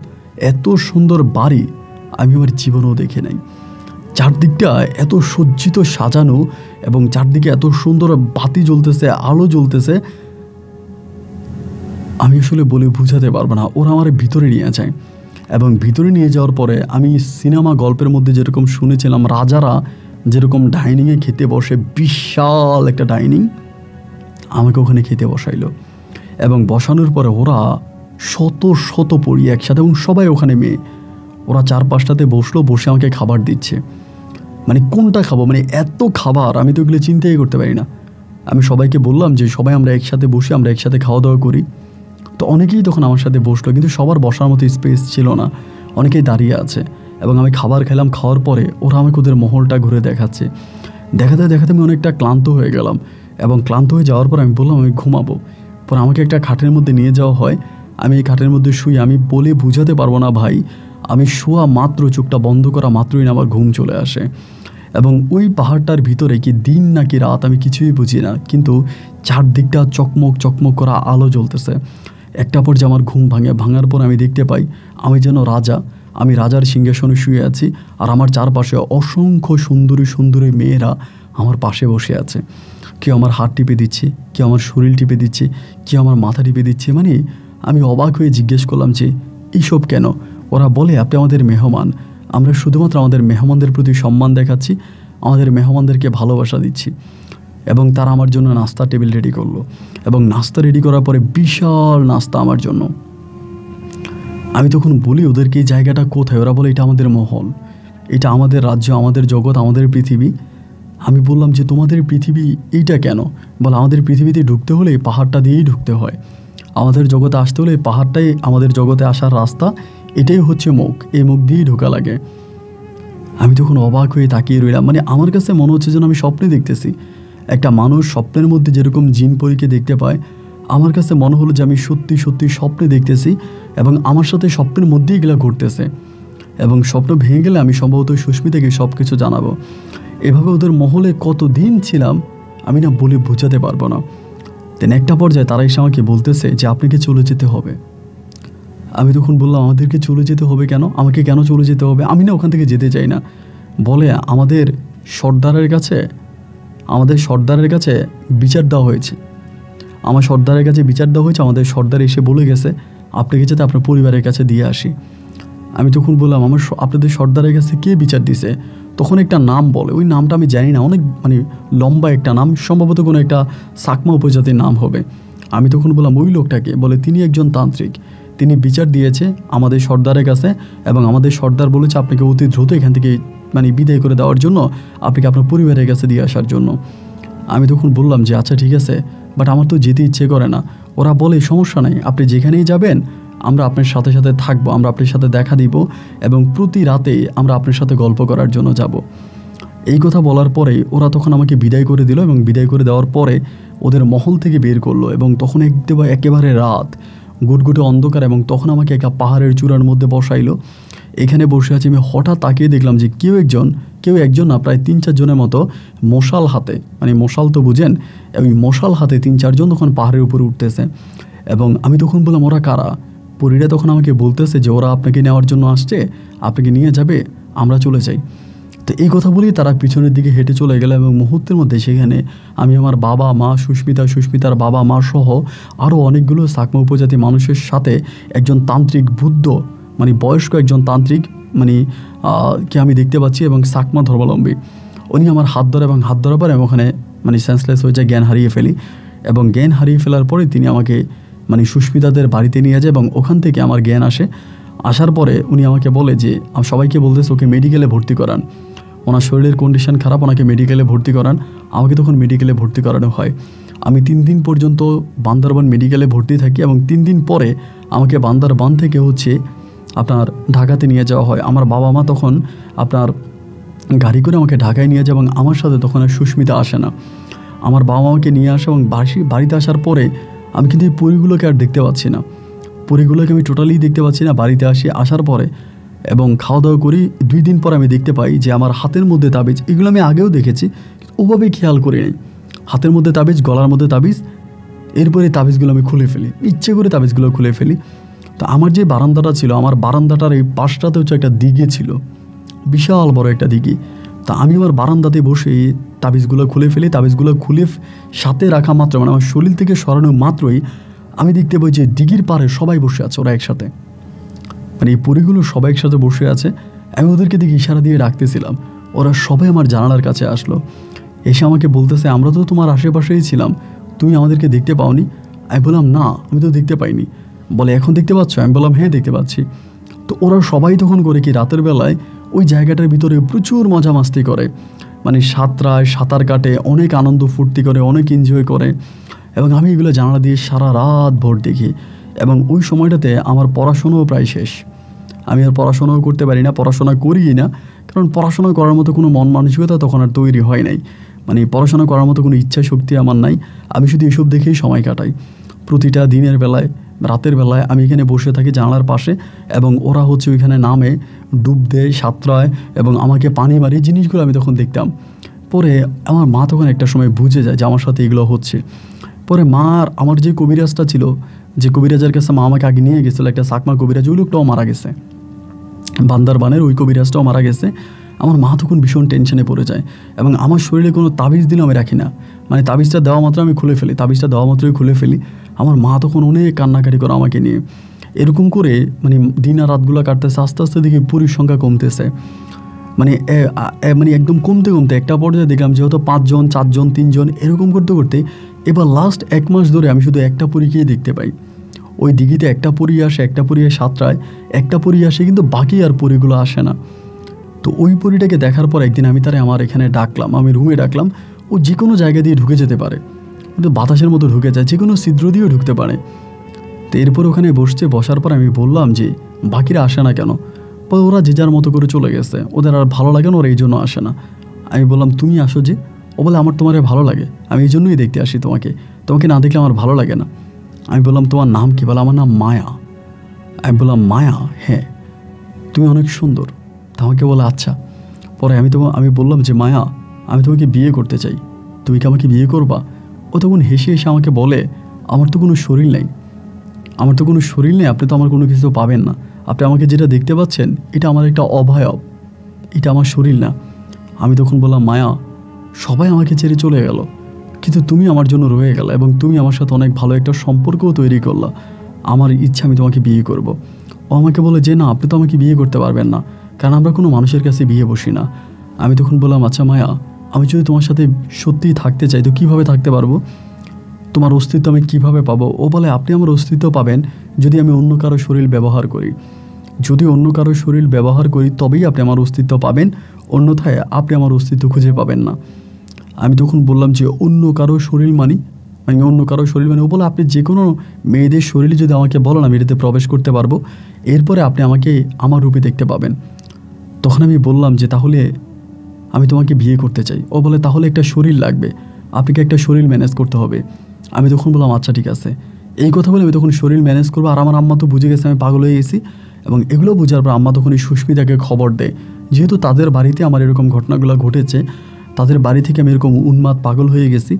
এত সুন্দর বাড়ি আমি আমার জীবনেও দেখি নাই। চারদিকটা এত সজ্জিত সাজানো এবং চারদিকে এত সুন্দর বাতি জ্বলতেছে, আলো জ্বলতেছে, আমি আসলে বলে বুঝাতে পারবো না। ওরা আমার ভিতরে নিয়ে যায় এবং ভিতরে নিয়ে যাওয়ার পরে আমি সিনেমা গল্পের মধ্যে যেরকম শুনেছিলাম রাজারা যেরকম ডাইনিংয়ে খেতে বসে, বিশাল একটা ডাইনিং, আমাকে ওখানে খেতে বসাইলো এবং বসানোর পরে ওরা শত শত পড়ি একসাথে এবং সবাই ওখানে মেয়ে, ওরা 4-5টাতে বসলো, বসে আমাকে খাবার দিচ্ছে। মানে কোনটা খাবো, মানে এত খাবার আমি তো এগুলো চিন্তাই করতে পারি না। আমি সবাইকে বললাম যে সবাই আমরা একসাথে বসি, আমরা একসাথে খাওয়া দাওয়া করি। তো অনেকেই তখন আমার সাথে বসলো, কিন্তু সবার বসার মতো স্পেস ছিল না, অনেকেই দাঁড়িয়ে আছে এবং আমি খাবার খেলাম। খাওয়ার পরে ওরা আমাকে ওদের মহলটা ঘুরে দেখাচ্ছে দেখাতে দেখাতে আমি অনেকটা ক্লান্ত হয়ে গেলাম, এবং ক্লান্ত হয়ে যাওয়ার পর আমি বললাম আমি ঘুমাবো। পর আমাকে একটা খাটের মধ্যে নিয়ে যাওয়া হয়। আমি এই খাটের মধ্যে শুই, আমি বলে বুঝাতে পারবো না ভাই, আমি শোয়া মাত্র, চোখটা বন্ধ করা মাত্রই না আমার ঘুম চলে আসে। এবং ওই পাহাড়টার ভিতরে কি দিন নাকি রাত আমি কিছুই বুঝি না, কিন্তু চারদিকটা চকমক চকমক করা আলো জ্বলতেছে। একটা পর্যায়ে আমার ঘুম ভাঙার পর আমি দেখতে পাই আমি যেন রাজা, আমি রাজার সিংহাসনে শুয়ে আছি, আর আমার চারপাশে অসংখ্য সুন্দরী সুন্দরী মেয়েরা আমার পাশে বসে আছে। কেউ আমার হাত টিপে দিচ্ছে, কেউ আমার শরীর টিপে দিচ্ছে, কেউ আমার মাথা টিপে দিচ্ছে। মানে আমি অবাক হয়ে জিজ্ঞেস করলাম যে এইসব কেন? ওরা বলে আপনি আমাদের মেহমান, আমরা শুধুমাত্র আমাদের মেহমানদের প্রতি সম্মান দেখাচ্ছি, আমাদের মেহমানদেরকে ভালোবাসা দিচ্ছি। এবং তারা আমার জন্য নাস্তা টেবিল রেডি করলো, এবং নাস্তা রেডি করার পরে বিশাল নাস্তা আমার জন্য। আমি তখন বলি ওদেরকে এই জায়গাটা কোথায়? ওরা বলে এটা আমাদের মহল, এটা আমাদের রাজ্য, আমাদের জগৎ, আমাদের পৃথিবী। আমি বললাম যে তোমাদের পৃথিবী এইটা কেন? বলে আমাদের পৃথিবীতে ঢুকতে হলে এই পাহাড়টা দিয়েই ঢুকতে হয়, আমাদের জগতে আসতে হলে এই পাহাড়টাই আমাদের জগতে আসার রাস্তা, এটাই হচ্ছে মুখ, এই মুখ দিয়েই ঢোকা লাগে। আমি তখন অবাক হয়ে তাকিয়ে রইলাম। মানে আমার কাছে মনে হচ্ছে যেন আমি স্বপ্নে দেখতেছি। একটা মানুষ স্বপ্নের মধ্যে যেরকম জিন পরীকে দেখতে পায়, আমার কাছে মনে হলো যে আমি সত্যি সত্যি স্বপ্নে দেখতেছি, এবং আমার সাথে স্বপ্নের মধ্যেই এগুলো ঘটতেছে। এবং স্বপ্ন ভেঙে গেলে আমি সম্ভবত সুস্মিতাকে সব কিছু জানাবো। এভাবে ওদের মহলে কত দিন ছিলাম আমি না বলে বোঝাতে পারবো না। দেন একটা পর্যায়ে তারা এসে আমাকে বলতেছে যে আপনাকে চলে যেতে হবে। আমি তখন বললাম আমাদেরকে চলে যেতে হবে কেন? আমাকে কেন চলে যেতে হবে? আমি না ওখান থেকে যেতে চাই না। বলে আমাদের সর্দারের কাছে বিচার দেওয়া হয়েছে, আমার সর্দারের কাছে বিচার দেওয়া হয়েছে, আমাদের সর্দার এসে বলে গেছে আপনাকে যাতে আপনার পরিবারের কাছে দিয়ে আসি। আমি তখন বললাম আপনাদের সর্দারের কাছে কে বিচার দিছে? তখন একটা নাম বলে, ওই নামটা আমি জানি না, অনেক মানে লম্বা একটা নাম, সম্ভবত কোনো একটা সাকমা উপজাতির নাম হবে। আমি তখন বললাম ওই লোকটাকে? বলে তিনি একজন তান্ত্রিক, তিনি বিচার দিয়েছে আমাদের সর্দারের কাছে, এবং আমাদের সর্দার বলেছে আপনাকে অতি দ্রুত এখান থেকে মানে বিদায় করে দেওয়ার জন্য, আপনাকে আপনার পরিবারের কাছে দিয়ে আসার জন্য। আমি তখন বললাম যে আচ্ছা ঠিক আছে, বাট আমার তো যেতে ইচ্ছে করে না। ওরা বলে সমস্যা নেই, আপনি যেখানেই যাবেন আমরা আপনার সাথে সাথে থাকবো, আমরা আপনার সাথে দেখা দিব, এবং প্রতি রাতে আমরা আপনার সাথে গল্প করার জন্য যাব। এই কথা বলার পরেই ওরা তখন আমাকে বিদায় করে দিল, এবং বিদায় করে দেওয়ার পরে ওদের মহল থেকে বের করলো, এবং তখন একেবারে রাত, গুটগুটে অন্ধকার, এবং তখন আমাকে একটা পাহাড়ের চূড়ার মধ্যে বসাইলো। এখানে বসে আছি, আমি হঠাৎ তাকিয়ে দেখলাম যে কেউ একজন না, প্রায় 3-4 জনের মতো মশাল হাতে, মানে মশাল তো বুঝেন, ওই মশাল হাতে 3-4 জন তখন পাহাড়ের উপরে উঠতেছে। এবং আমি তখন বললাম ওরা কারা? পরীরা তখন আমাকে বলতেছে যে ওরা আপনাকে নেওয়ার জন্য আসছে, আপনাকে নিয়ে যাবে, আমরা চলে যাই। তো এই কথা বলেই তারা পিছনের দিকে হেঁটে চলে গেল, এবং মুহূর্তের মধ্যে সেখানে আমি আমার বাবা মা, সুস্মিতার বাবা মা সহ আরও অনেকগুলো সাকমা উপজাতি মানুষের সাথে একজন তান্ত্রিক বুদ্ধ, মানে বয়স্ক একজন তান্ত্রিক, মানে কে আমি দেখতে পাচ্ছি, এবং সাকমা ধর্মাবলম্বী। উনি আমার হাত ধরে, এবং হাত ধরার পরে আমি ওখানে মানে সেন্সলেস হয়ে যায়, জ্ঞান হারিয়ে ফেলি। এবং জ্ঞান হারিয়ে ফেলার পরে তিনি আমাকে মানে সুস্মিতাদের বাড়িতে নিয়ে যায়, এবং ওখান থেকে আমার জ্ঞান আসে। আসার পরে উনি আমাকে বলে যে সবাইকে বলতেছে ওকে মেডিকেলে ভর্তি করান, ওনার শরীরের কন্ডিশন খারাপ, ওনাকে মেডিকেলে ভর্তি করান। আমাকে তখন মেডিকেলে ভর্তি করানো হয়। আমি 3 দিন পর্যন্ত বান্দরবান মেডিকেলে ভর্তি থাকি, এবং 3 দিন পরে আমাকে বান্দরবান থেকে আপনার ঢাকাতে নিয়ে যাওয়া হয়। আমার বাবা মা তখন আপনার গাড়ি করে আমাকে ঢাকায় নিয়ে যায়, এবং আমার সাথে তখন আর সুস্মিতা আসে না। আমার বাবা মাকে নিয়ে আসে, এবং বাড়িতে আসার পরে আমি কিন্তু এই পরীগুলোকে আর দেখতে পাচ্ছি না, পরীগুলোকে আমি টোটালি দেখতে পাচ্ছি না। বাড়িতে আসার পরে এবং খাওয়া দাওয়া করি, 2 দিন পর আমি দেখতে পাই যে আমার হাতের মধ্যে তাবিজ, এগুলো আমি আগেও দেখেছি, ওভাবেই খেয়াল করিনি। হাতের মধ্যে তাবিজ, গলার মধ্যে তাবিজ, এরপরে তাবিজগুলো আমি খুলে ফেলি, ইচ্ছে করে তাবিজগুলো খুলে ফেলি। তো আমার যে বারান্দাটা ছিল, আমার বারান্দাটার এই পাশটাতে একটা দিঘি ছিল, বিশাল বড় একটা দিঘি। তা আমি আমার বারান্দাতে বসে তাবিজগুলো খুলে ফেলি। তাবিজগুলো খুলে সাথে রাখা মাত্র, মানে আমার শরীর থেকে সরানো মাত্রই আমি দেখতে পাই যে দিঘির পাড়ে সবাই বসে আছে, ওরা একসাথে, মানে এই পরীগুলো সবাই একসাথে বসে আছে। আমি ওদেরকে দিকে ইশারা দিয়ে রাখতেছিলাম, ওরা সবাই আমার জানালার কাছে আসলো, এসে আমাকে বলতেছে আমরা তো তোমার আশেপাশেই ছিলাম, তুমি আমাদেরকে দেখতে পাওনি? আমি বললাম না, আমি তো দেখতে পাইনি। বলে এখন দেখতে পাচ্ছ? আমি বললাম হ্যাঁ দেখতে পাচ্ছি। তো ওরা সবাই তখন করে কি রাতের বেলায় ওই জায়গাটার ভিতরে প্রচুর মজা মাস্তি করে, মানে সাঁতার কাটে, অনেক আনন্দ ফুর্তি করে, অনেক এনজয় করে। এবং আমি এগুলো জানালা দিয়ে সারা রাত ভোর দেখি। এবং ওই সময়টাতে আমার পড়াশোনাও প্রায় শেষ, আমি আর পড়াশোনাও করতে পারি না, পড়াশোনা করিই না, কারণ পড়াশোনা করার মতো কোনো মন মানসিকতা তখন আর তৈরি হয় নাই। মানে পড়াশোনা করার মতো কোনো ইচ্ছা শক্তি আমার নাই। আমি শুধু এসব দেখেই সময় কাটাই। প্রতিটা দিনের বেলায়, রাতের বেলায় আমি এখানে বসে থাকি জানালার পাশে, এবং ওরা হচ্ছে ওইখানে নামে, ডুব দেয়, সাঁতরায় এবং আমাকে পানি মারে। জিনিসগুলো আমি তখন দেখতাম। পরে আমার মা তখন একটা সময় বুঝে যায় যে আমার সাথে এগুলো হচ্ছে। পরে আমার যে কবিরাজটা ছিল, যে কবিরাজের কাছে মা আমাকে আগে নিয়ে গেছিলো, একটা চাকমা কবিরাজ, ওই লোকটাও মারা গেছে। বান্দারবানের ওই কবিরাজটাও মারা গেছে। আমার মা তখন ভীষণ টেনশনে পড়ে যায়, এবং আমার শরীরে কোনো তাবিজ দিলে আমি রাখি না। মানে তাবিজটা দেওয়া মাত্র আমি খুলে ফেলি, তাবিজটা দেওয়া মাত্রই খুলে ফেলি। আমার মা তখন অনেক কান্নাকাটি করে আমাকে নিয়ে। এরকম করে মানে দিন আর রাতগুলো কাটতেছে। আস্তে আস্তে দেখি পুরীর সংখ্যা কমতেছে, মানে মানে একদম কমতে কমতে একটা পর্যায়ে দেখলাম যেহেতু 5 জন, 4 জন, 3 জন এরকম করতে করতে এবার লাস্ট 1 মাস ধরে আমি শুধু একটা পরীকেই দেখতে পাই। ওই দিঘিতে একটা পরী আসে, একটা পরী সাঁতরায়, একটা পরী আসে, কিন্তু বাকি আর পরীগুলো আসে না। তো ওই পরীটাকে দেখার পর একদিন আমি তারে আমার এখানে ডাকলাম, আমি রুমে ডাকলাম। ও যে কোনো জায়গা দিয়ে ঢুকে যেতে পারে, কিন্তু বাতাসের মতো ঢুকে যায়, যে কোনো ছিদ্র দিয়েও ঢুকতে পারে। তো এরপর ওখানে বসার পর আমি বললাম যে বাকিরা আসে না কেন? ওরা যে যার মতো করে চলে গেছে, ওদের আর ভালো লাগে না, ওরা এই জন্য আসে না। আমি বললাম তুমি আসো যে? ও বলে আমার তোমার ভালো লাগে, আমি এই জন্যই দেখতে আসি তোমাকে, তোমাকে না দেখলে আমার ভালো লাগে না। আমি বললাম তোমার নাম কী? বলে আমার নাম মায়া। আমি বললাম মায়া? হ্যাঁ। তুমি অনেক সুন্দর। তা আমাকে বলে আচ্ছা। পরে আমি বললাম যে মায়া, আমি তোমাকে বিয়ে করতে চাই, তুমি কি আমাকে বিয়ে করবা? ও তখন হেসে হেসে আমাকে বলে আমার তো কোনো শরীর নেই, আমার তো কোনো শরীর নেই, আপনি তো আমার কোনো কিছু পাবেন না। আপনি আমাকে যেটা দেখতে পাচ্ছেন এটা আমার একটা অবয়ব, এটা আমার শরীর না। আমি তখন বললাম মায়া, সবাই আমাকে ছেড়ে চলে গেল, কিন্তু তুমি আমার জন্য রয়ে গেল, এবং তুমি আমার সাথে অনেক ভালো একটা সম্পর্কও তৈরি করলা। আমার ইচ্ছা আমি তোমাকে বিয়ে করব। ও আমাকে বলে যে না, আপনি তো আমাকে বিয়ে করতে পারবেন না, কারণ আমরা কোনো মানুষের কাছে বিয়ে বসি না। আমি তখন বললাম আচ্ছা মায়া, আমি যদি তোমার সাথে সত্যিই থাকতে চাই তো কীভাবে থাকতে পারবো? তোমার অস্তিত্ব আমি কীভাবে পাবো? ও বলে আপনি আমার অস্তিত্ব পাবেন যদি আমি অন্য কারো শরীর ব্যবহার করি। যদি অন্য কারো শরীর ব্যবহার করি তবেই আপনি আমার অস্তিত্ব পাবেন, অন্যথায় আপনি আমার অস্তিত্ব খুঁজে পাবেন না। আমি তখন বললাম যে অন্য কারো শরীর অন্য কারো শরীর ও বলে আপনি যে কোনো মেয়েদের শরীরে যদি আমাকে বলেন আমি এটাতে প্রবেশ করতে পারবো, এরপরে আপনি আমাকে আমার রূপে দেখতে পাবেন। তখন আমি বললাম যে তাহলে আমি তোমাকে বিয়ে করতে চাই। ও বলে তাহলে একটা শরীর লাগবে, আপনাকে একটা শরীর ম্যানেজ করতে হবে। আমি তখন বললাম আচ্ছা ঠিক আছে। এই কথা বলে আমি তখন শরীর ম্যানেজ করবো। আর আমার আম্মা তো বুঝে গেছে আমি পাগল হয়ে গেছি, এবং এগুলো বোঝার পর আম্মা তখন এই সুস্মিতাকে খবর দেয়। যেহেতু তাদের বাড়িতে আমার এরকম ঘটনাগুলো ঘটেছে, তাদের বাড়ি থেকে আমি এরকম উন্মাদ পাগল হয়ে গেছি,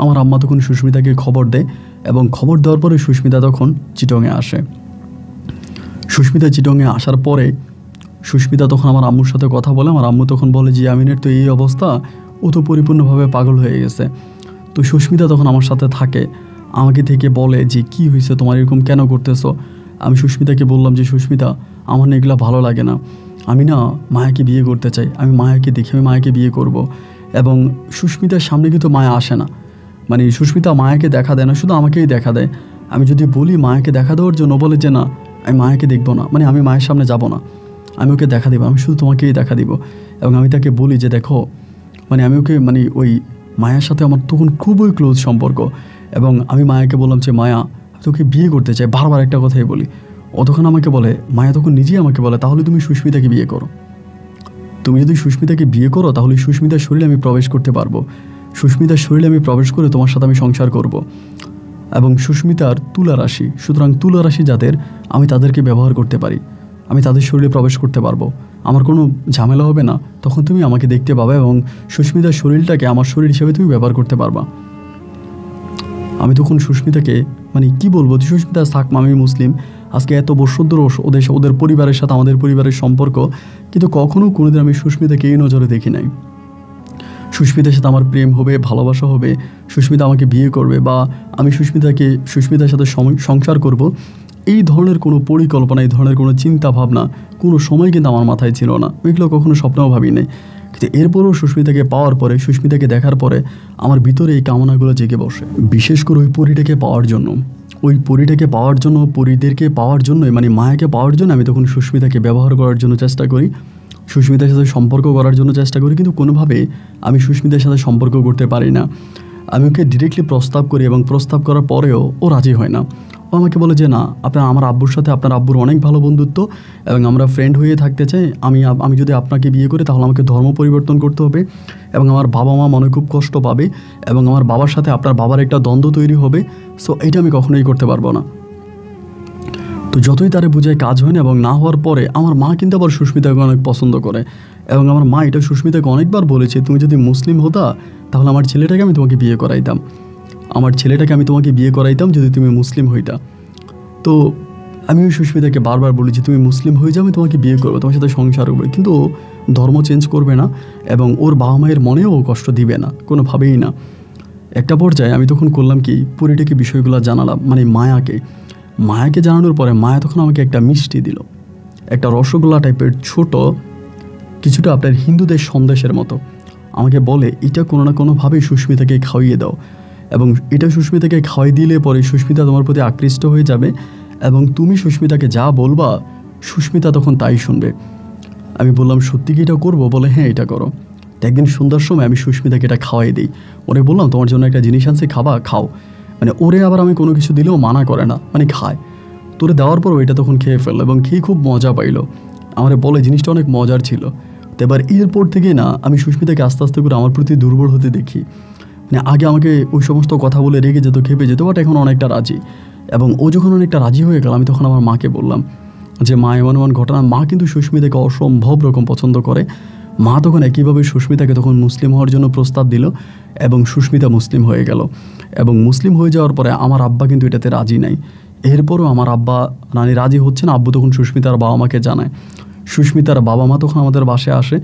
আমার আম্মা তখন সুস্মিতাকে খবর দেয়, এবং খবর দেওয়ার পরে সুস্মিতা তখন চিটংয়ে আসে। সুস্মিতা চিটংয়ে আসার পরে সুস্মিতা তখন আমার আম্মুর সাথে কথা বলে। আমার আম্মু তখন বলে যে আমিনের তো এই অবস্থা, ও তো পরিপূর্ণভাবে পাগল হয়ে গেছে। তো সুস্মিতা তখন আমার সাথে থাকে, আমাকে থেকে বলে যে কি হয়েছে তোমার, এরকম কেন করতেছো? আমি সুস্মিতাকে বললাম যে সুস্মিতা, আমার না এগুলো ভালো লাগে না, আমি না মায়াকে বিয়ে করতে চাই, আমি মায়াকে দেখে আমি মায়াকে বিয়ে করব। এবং সুস্মিতার সামনে কিন্তু মায়া আসে না, মানে সুস্মিতা মায়াকে দেখা দেয় না, শুধু আমাকেই দেখা দেয়। আমি যদি বলি মায়াকে দেখা দেওয়ার জন্য, বলে যে না আমি মায়াকে দেখবো না, মানে আমি মায়ের সামনে যাব না, আমি ওকে দেখা দেবো, আমি শুধু তোমাকেই দেখা দিব। এবং আমি তাকে বলি যে দেখো, মানে আমি ওকে মানে ওই মায়ার সাথে আমার তখন খুবই ক্লোজ সম্পর্ক, এবং আমি মায়াকে বললাম যে মায়া তোকে বিয়ে করতে চাই, বারবার একটা কথাই বলি। ও তখন আমাকে বলে, মায়া তখন নিজেই আমাকে বলে তাহলে তুমি সুস্মিতাকে বিয়ে করো, তুমি যদি সুস্মিতাকে বিয়ে করো তাহলে সুস্মিতার শরীরে আমি প্রবেশ করতে পারবো, সুস্মিতার শরীরে আমি প্রবেশ করে তোমার সাথে আমি সংসার করব। এবং সুস্মিতার তুলা রাশি, সুতরাং তুলা রাশি যাদের, আমি তাদেরকে ব্যবহার করতে পারি, আমি তাদের শরীরে প্রবেশ করতে পারবো, আমার কোনো ঝামেলা হবে না। তখন তুমি আমাকে দেখতে পাবে এবং সুস্মিতার শরীরটাকে আমার শরীর হিসেবে তুমি ব্যবহার করতে পারবা। আমি তখন সুস্মিতাকে মানে কি বলবো, সুস্মিতা সাকমা, আমি মুসলিম, আজকে এত বছর ধরে ওদের পরিবারের সাথে আমাদের পরিবারের সম্পর্ক, কিন্তু কখনও কোনোদিন আমি সুস্মিতাকে এই নজরে দেখি নাই। সুস্মিতার সাথে আমার প্রেম হবে, ভালোবাসা হবে, সুস্মিতা আমাকে বিয়ে করবে, বা আমি সুস্মিতার সাথে সংসার করব, এই ধরনের কোনো পরিকল্পনা, এই ধরনের কোনো চিন্তা ভাবনা কোনো সময় কিন্তু আমার মাথায় ছিল না, ওইগুলো কখনো স্বপ্নেও ভাবি নাই। কিন্তু এরপরও সুস্মিতাকে পাওয়ার পরে, সুস্মিতাকে দেখার পরে আমার ভিতরে এই কামনাগুলো জেগে বসে, বিশেষ করে ওই পরীটাকে পাওয়ার জন্য, পরীদেরকে পাওয়ার জন্যই, মানে মায়াকে পাওয়ার জন্য আমি তখন সুস্মিতাকে ব্যবহার করার জন্য চেষ্টা করি, সুস্মিতার সাথে সম্পর্ক করার জন্য চেষ্টা করি, কিন্তু কোনোভাবে আমি সুস্মিতার সাথে সম্পর্ক করতে পারি না। আমি ওকে ডিরেক্টলি প্রস্তাব করি, এবং প্রস্তাব করার পরেও ও রাজি হয় না। ও ও আমাকে বলে যে না, আমার আব্বুর সাথে আপনার আব্বুর অনেক ভালো বন্ধুত্ব এবং আমরা ফ্রেন্ড হয়ে থাকতে চাই। আমি যদি আপনাকে বিয়ে করি তাহলে আমাকে ধর্ম পরিবর্তন করতে হবে এবং আমার বাবা মা মনে খুব কষ্ট পাবে এবং আমার বাবার সাথে আপনার বাবার একটা দ্বন্দ্ব তৈরি হবে। সো এটা আমি কখনোই করতে পারবো না। তো যতই তারে বুঝায় কাজ হয় না এবং না হওয়ার পরে আমার মা কিন্তু আবার সুস্মিতাকে অনেক পছন্দ করে এবং আমার মা এটা সুস্মিতাকে অনেকবার বলেছে, তুমি যদি মুসলিম হতা তাহলে আমার ছেলেটাকে আমি তোমাকে বিয়ে করাইতাম যদি তুমি মুসলিম হইতা। তো আমি ওই সুস্মিতাকে বারবার বলেছি তুমি মুসলিম হয়ে যাও, আমি তোমাকে বিয়ে করবো, তোমার সাথে সংসার করবো, কিন্তু ও ধর্ম চেঞ্জ করবে না এবং ওর বাবা মায়ের মনেও ও কষ্ট দিবে না, কোনোভাবেই না। একটা পর্যায়ে আমি তখন করলাম কি, পরিটাকে বিষয়গুলো জানালাম, মানে মায়াকে জানানোর পরে মায়া তখন আমাকে একটা মিষ্টি দিল, একটা রসগোল্লা টাইপের ছোট, কিছুটা আপনার হিন্দুদের সন্দেশের মতো। আমাকে বলে এটা কোনো না কোনোভাবেই সুস্মিতাকে খাওয়িয়ে দাও এবং এটা সুস্মিতাকে খাওয়াই দিলে পরে সুস্মিতা তোমার প্রতি আকৃষ্ট হয়ে যাবে এবং তুমি সুস্মিতাকে যা বলবা সুস্মিতা তখন তাই শুনবে। আমি বললাম সত্যি কি এটা করবো? বলে হ্যাঁ এটা করো। তো একদিন সন্ধ্যার সময় আমি সুস্মিতাকে এটা খাওয়াই দিই। ওরে বললাম তোমার জন্য একটা জিনিস আনছি, খাও। মানে ওরে আবার আমি কোনো কিছু দিলেও মানা করে না, মানে খায়। তোরে দেওয়ার পর ওইটা তখন খেয়ে ফেললো এবং খেয়ে খুব মজা পাইলো। আমারে বলে জিনিসটা অনেক মজার ছিল। তো এবার এরপর থেকে না আমি সুস্মিতাকে আস্তে আস্তে করে আমার প্রতি দুর্বল হতে দেখি। মানে আগে আমাকে ওই সমস্ত কথা বলে রেগে যেত, খেপে যেত, বাট এখন অনেকটা রাজি। এবং ও যখন অনেকটা রাজি হয়ে গেল আমি তখন আমার মাকে বললাম যে মা এমন ঘটনা। মা কিন্তু সুস্মিতাকে অসম্ভব রকম পছন্দ করে। মা তখন একইভাবে সুস্মিতাকে তখন মুসলিম হওয়ার জন্য প্রস্তাব দিল এবং সুস্মিতা মুসলিম হয়ে গেল। এবং মুসলিম হয়ে যাওয়ার পরে আমার আব্বা কিন্তু এটাতে রাজি নাই। এরপরও আমার আব্বা নানি রাজি হচ্ছে না। আব্বু তখন সুস্মিতার বাবা মাকে জানায়। সুস্মিতার বাবা মা তখন আমাদের বাসায় আসে।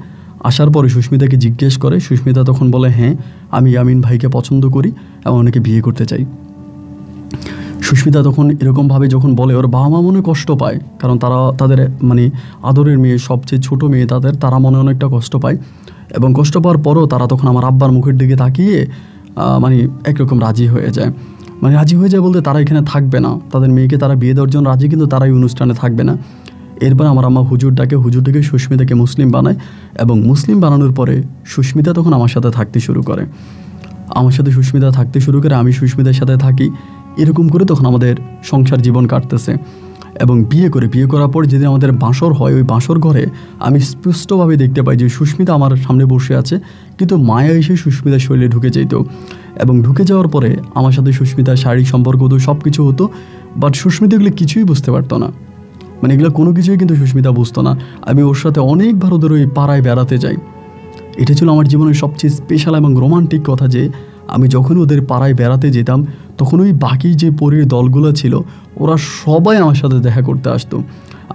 আসার পরে সুস্মিতাকে জিজ্ঞেস করে। সুস্মিতা তখন বলে হ্যাঁ আমি ইয়ামিন ভাইকে পছন্দ করি এবং ওনাকে বিয়ে করতে চাই। সুস্মিতা তখন এরকমভাবে যখন বলে ওর বাবা মা মনে কষ্ট পায়, কারণ তাদের মানে আদরের মেয়ে, সবচেয়ে ছোট মেয়ে তারা মনে অনেকটা কষ্ট পায় এবং কষ্ট পাওয়ার পরও তারা তখন আমার আব্বার মুখের দিকে তাকিয়ে মানে একরকম রাজি হয়ে যায়। মানে রাজি হয়ে যায় বলতে তারা এখানে থাকবে না, তাদের মেয়েকে তারা বিয়ে দেওয়ার জন্য রাজি, কিন্তু তারা এই অনুষ্ঠানে থাকবে না। এরপর আমার আম্মা হুজুর ডেকে সুস্মিতাকে মুসলিম বানায় এবং মুসলিম বানানোর পরে সুস্মিতা তখন আমার সাথে থাকতে শুরু করে। আমি সুস্মিতার সাথে থাকি। এরকম করে তখন আমাদের সংসার জীবন কাটতেছে এবং বিয়ে করার পর যেদিন আমাদের বাসর হয়, ওই বাসর ঘরে আমি স্পষ্টভাবে দেখতে পাই যে সুস্মিতা আমার সামনে বসে আছে, কিন্তু মায়া এসে সুস্মিতার শরীরে ঢুকে যেত এবং ঢুকে যাওয়ার পরে আমার সাথে সুস্মিতার শারীরিক সম্পর্ক হতো, সব কিছু হতো। বাট সুস্মিতা এগুলো কিছুই বুঝতে পারতো না, মানে এগুলো কোনো কিছুই কিন্তু সুস্মিতা বুঝতো না। আমি ওর সাথে অনেকবার ওদের ওই পাড়ায় বেড়াতে যাই। এটা ছিল আমার জীবনের সবচেয়ে স্পেশাল এবং রোমান্টিক কথা যে আমি যখন ওদের পাড়ায় বেড়াতে যেতাম তখন ওই বাকি যে পরীর দলগুলো ছিল ওরা সবাই আমার সাথে দেখা করতে আসতো।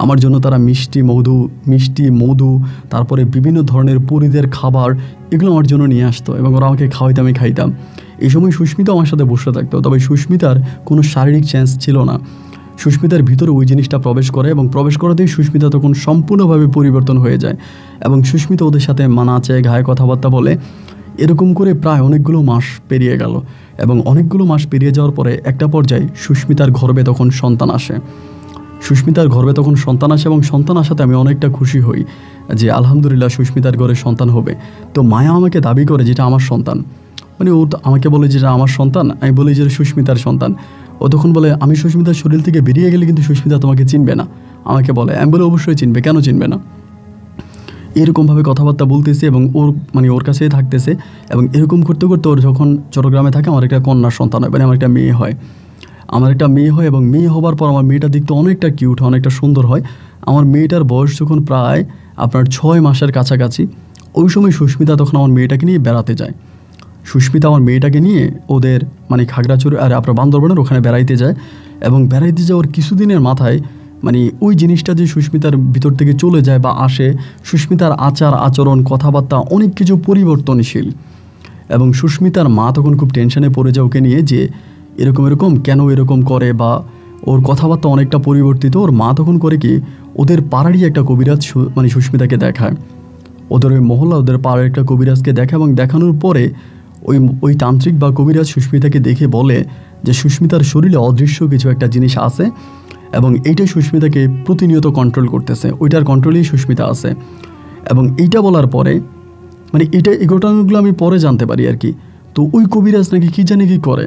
আমার জন্য তারা মিষ্টি মধু তারপরে বিভিন্ন ধরনের পরীদের খাবার এগুলো আমার জন্য নিয়ে আসতো এবং ওরা আমাকে খাওয়াইতে আমি খাইতাম। এই সময় সুস্মিতা আমার সাথে বসে থাকতো, তবে সুস্মিতার কোনো শারীরিক চেঞ্জ ছিল না। সুস্মিতার ভিতরে ওই জিনিসটা প্রবেশ করে এবং প্রবেশ করাতেই সুস্মিতা তখন সম্পূর্ণভাবে পরিবর্তন হয়ে যায় এবং সুস্মিতা ওদের সাথে মানাচে গায়ে কথাবার্তা বলে। এরকম করে প্রায় অনেকগুলো মাস পেরিয়ে গেল এবং অনেকগুলো মাস পেরিয়ে যাওয়ার পরে একটা পর্যায়ে সুস্মিতার গর্ভে তখন সন্তান আসে এবং সন্তান আসাতে আমি অনেকটা খুশি হই যে আলহামদুলিল্লাহ সুস্মিতার ঘরে সন্তান হবে। তো মায়া আমাকে দাবি করে যেটা আমার সন্তান, মানে ও আমাকে বলে যেটা আমার সন্তান, আমি বলি যে সুস্মিতার সন্তান। ও তখন বলে আমি সুস্মিতার শরীর থেকে বেরিয়ে গেলে কিন্তু সুস্মিতা তোমাকে চিনবে না, আমাকে বলে। আমি বলে অবশ্যই চিনবে, কেন চিনবে না। এরকমভাবে কথাবার্তা বলতেছে এবং ওর কাছেই থাকতেছে এবং এরকম করতে করতে ওর যখন চট্টগ্রামে থাকে আমার একটা কন্যার সন্তান হয়, মানে আমার একটা মেয়ে হয় এবং মেয়ে হবার পর আমার মেয়েটা দেখতে অনেকটা কিউট হয়, অনেকটা সুন্দর হয়। আমার মেয়েটার বয়স যখন প্রায় আপনার 6 মাসের কাছাকাছি, ওই সময় সুস্মিতা তখন আমার মেয়েটাকে নিয়ে বেড়াতে যায়। সুস্মিতা আমার মেয়েটাকে নিয়ে ওদের মানে খাগড়াছড়ি আর আপনার বান্দরবানের ওখানে বেড়াইতে যায় এবং বেড়াইতে যাওয়ার কিছুদিনের মাথায় মানে ওই জিনিসটা যে সুস্মিতার ভিতর থেকে চলে যায় বা আসে, সুস্মিতার আচার আচরণ কথাবার্তা অনেক কিছু পরিবর্তনশীল এবং সুস্মিতার মা তখন খুব টেনশনে পড়ে যায় ওকে নিয়ে যে এরকম কেন এরকম করে বা ওর কথাবার্তা অনেকটা পরিবর্তিত। ওর মা তখন করে কি ওদের পাড়ারই একটা কবিরাজ মানে সুস্মিতাকে দেখায়, ওদের ওই মহল্লা ওদের পাড়ার একটা কবিরাজকে দেখা এবং দেখানোর পরে ওই তান্ত্রিক বা কবিরাজ সুস্মিতাকে দেখে বলে যে সুস্মিতার শরীরে অদৃশ্য কিছু একটা জিনিস আছে এবং এইটাই সুস্মিতাকে প্রতিনিয়ত কন্ট্রোল করতেছে, ওইটার কন্ট্রোলেই সুস্মিতা আছে। এবং এইটা বলার পরে মানে এই ঘটনাগুলো আমি পরে জানতে পারি আর কি। তো ওই কবিরাজ নাকি কী জানি কি করে,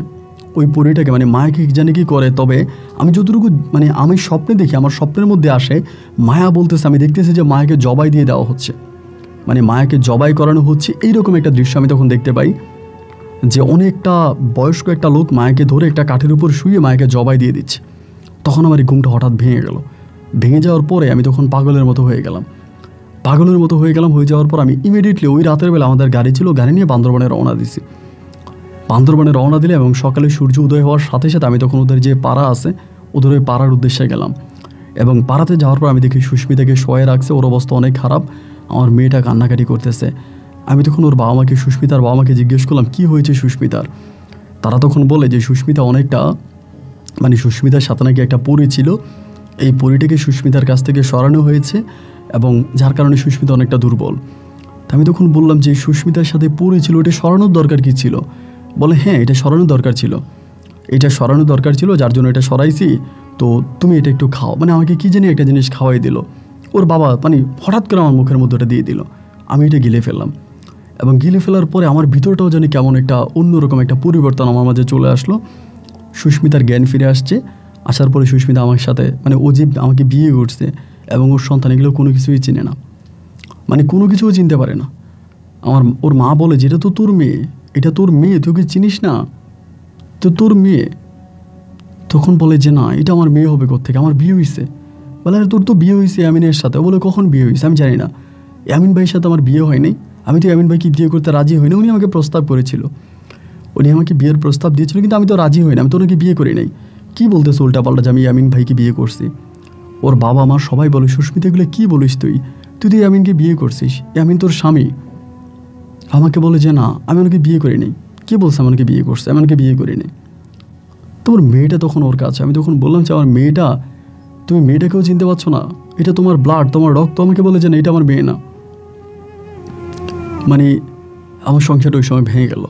ওই পরীটাকে মানে মায়াকে জানি কি করে, তবে আমি যতটুকু মানে আমি স্বপ্নে দেখি, আমার স্বপ্নের মধ্যে আসে মায়া বলতেছে, আমি দেখতেছি যে মায়াকে জবাই দিয়ে দেওয়া হচ্ছে, মানে মায়াকে জবাই করানো হচ্ছে, এইরকম একটা দৃশ্য আমি তখন দেখতে পাই, যে অনেকটা বয়স্ক একটা লোক মায়াকে ধরে একটা কাঠের উপর শুয়ে মায়াকে জবাই দিয়ে দিচ্ছে। তখন আমার এই ঘুমটা হঠাৎ ভেঙে গেল। ভেঙে যাওয়ার পরে আমি তখন পাগলের মতো হয়ে গেলাম। হয়ে যাওয়ার পর আমি ইমিডিয়েটলি ওই রাতের বেলা আমাদের গাড়ি ছিল, গাড়ি নিয়ে বান্দরবনে রওনা দিছি। বান্দরবনে রওনা দিলে এবং সকালে সূর্য উদয় হওয়ার সাথে সাথে আমি তখন ওদের যে পাড়া আছে ওদের ওই পাড়ার উদ্দেশ্যে গেলাম। এবং পাড়াতে যাওয়ার পর আমি দেখি সুস্মিতাকে শোয়ে রাখছে, ওর অবস্থা অনেক খারাপ, আমার মেয়েটা কান্নাকাটি করতেছে। আমি তখন ওর বাবা মাকে, সুস্মিতার বাবা মাকে জিজ্ঞেস করলাম কী হয়েছে সুস্মিতার। তারা তখন বলে যে সুস্মিতা অনেকটা মানে সুস্মিতার সাথে নাকি একটা পরী ছিল, এই পরীটাকে সুস্মিতার কাছ থেকে সরানো হয়েছে এবং যার কারণে সুস্মিতা অনেকটা দুর্বল। তা আমি তখন বললাম যে সুস্মিতার সাথে পরী ছিল, এটা সরানোর দরকার কী ছিল? বলে হ্যাঁ, এটা সরানোর দরকার ছিল, যার জন্য এটা সরাইছি, তো তুমি এটা একটু খাও। মানে আমাকে কী জানি একটা জিনিস খাওয়াই দিল ওর বাবা, মানে হঠাৎ করে আমার মুখের মধ্যে ওটা দিয়ে দিল। আমি এটা গিলে ফেললাম এবং গিলে ফেলার পরে আমার ভিতরটাও জানি কেমন একটা অন্যরকম একটা পরিবর্তন আমার মাঝে চলে আসলো। সুস্মিতার জ্ঞান ফিরে আসছে। আসার পরে সুস্মিতা আমার সাথে মানে ও যে আমাকে বিয়ে করছে এবং ওর সন্তান, এগুলো কোনো কিছুই চিনে না, মানে কোনো কিছুও চিনতে পারে না। ওর মা বলে যে এটা তো তোর মেয়ে, এটা তোর মেয়ে, তুই কি চিনিস না, তো তোর মেয়ে। তখন বলে যে না, এটা আমার মেয়ে হবে কোত্থেকে, আমার বিয়ে হয়েছে। বলে আরে তোর তো বিয়ে হয়েছে ইয়ামিনের সাথে। ও বলে কখন বিয়ে হয়েছে? আমি জানি না, ইয়ামিন ভাইয়ের সাথে আমার বিয়ে হয়নি, আমি তো ইয়ামিন ভাইকে বিয়ে করতে রাজি হই না। উনি আমাকে প্রস্তাব করেছিল, উনি আমাকে বিয়ের প্রস্তাব দিয়েছিল, কিন্তু আমি তো রাজি হই না, আমি তো ওনাকে বিয়ে করি নাই। কী বলতেছে উল্টাপাল্টা যে আমি ইয়ামিন ভাইকে বিয়ে করছি। ওর বাবা মা সবাই বলে সুস্মিতা এগুলো কী বলিস তুই তো ইয়ামিনকে বিয়ে করছিস, ইয়ামিন তোর স্বামী। আমাকে বলে যে না, আমি ওনাকে বিয়ে করি নাই। কে বলছে আমাকে বিয়ে করছে? আমি ওনাকে বিয়ে করি নাই। তোমার মেয়েটা তখন ওর কাছে, আমি তখন বললাম যে আমার মেয়েটা, তুমি মেয়েটাকেও চিনতে পারছো না, এটা তোমার ব্লাড, তোমার রক্ত। আমাকে বলে যে না, এটা আমার মেয়ে না। মানে আমার সংসারটা ওই সময় ভেঙে গেল।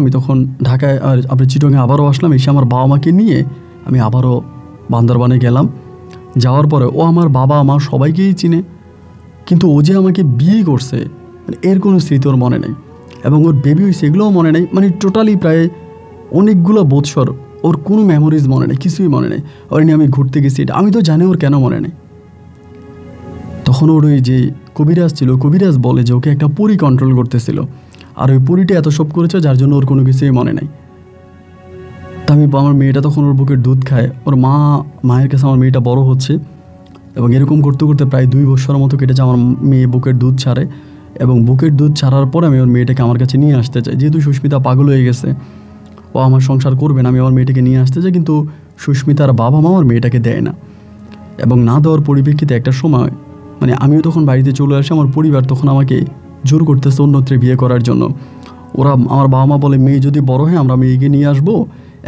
আমি তখন ঢাকায় আর আপনি চিটংয়ে আবারও আসলাম। এসে আমার বাবা মাকে নিয়ে আমি আবারও বান্দরবানে গেলাম। যাওয়ার পরে ও আমার বাবা মা সবাইকেই চিনে, কিন্তু ও যে আমাকে বিয়ে করছে মানে এর কোনো স্মৃতি ওর মনে নেই, এবং ওর বেবি হয়েছে এগুলোও মনে নেই। মানে টোটালি প্রায় অনেকগুলো বৎসর ওর কোনো মেমোরিজ মনে নেই, কিছুই মনে নেই। ওর নিয়ে আমি ঘুরতে গেছি, এটা আমি তো জানি ওর কেন মনে নেই। তখন ওর ওই যে কবিরাজ ছিল, কবিরাজ বলে যে ওকে একটা পরী কন্ট্রোল করতেছিল, আর ওই পরীটা এত সব করেছে যার জন্য ওর কোনো কিছুই মনে নেই। তা আমার মেয়েটা তখন ওর বুকের দুধ খায়, ওর মায়ের কাছে আমার মেয়েটা বড় হচ্ছে, এবং এরকম করতে করতে প্রায় 2 বছরের মতো কেটেছে। আমার মেয়ে বুকের দুধ ছাড়ে, এবং বুকের দুধ ছাড়ার পরে আমি ওর মেয়েটাকে আমার কাছে নিয়ে আসতে চাই। যেহেতু সুস্মিতা পাগল হয়ে গেছে, ও আমার সংসার করবে না, আমি আমার মেয়েটাকে নিয়ে আসতে চাই, কিন্তু সুস্মিতার বাবা মা আমার মেয়েটাকে দেয় না। এবং না দেওয়ার পরিপ্রেক্ষিতে একটা সময় মানে আমিও তখন বাড়িতে চলে আসি, আমার পরিবার তখন আমাকে জোর করতেছে অন্যত্রে বিয়ে করার জন্য। আমার বাবা মা বলে মেয়ে যদি বড় হয় আমরা মেয়েকে নিয়ে আসবো,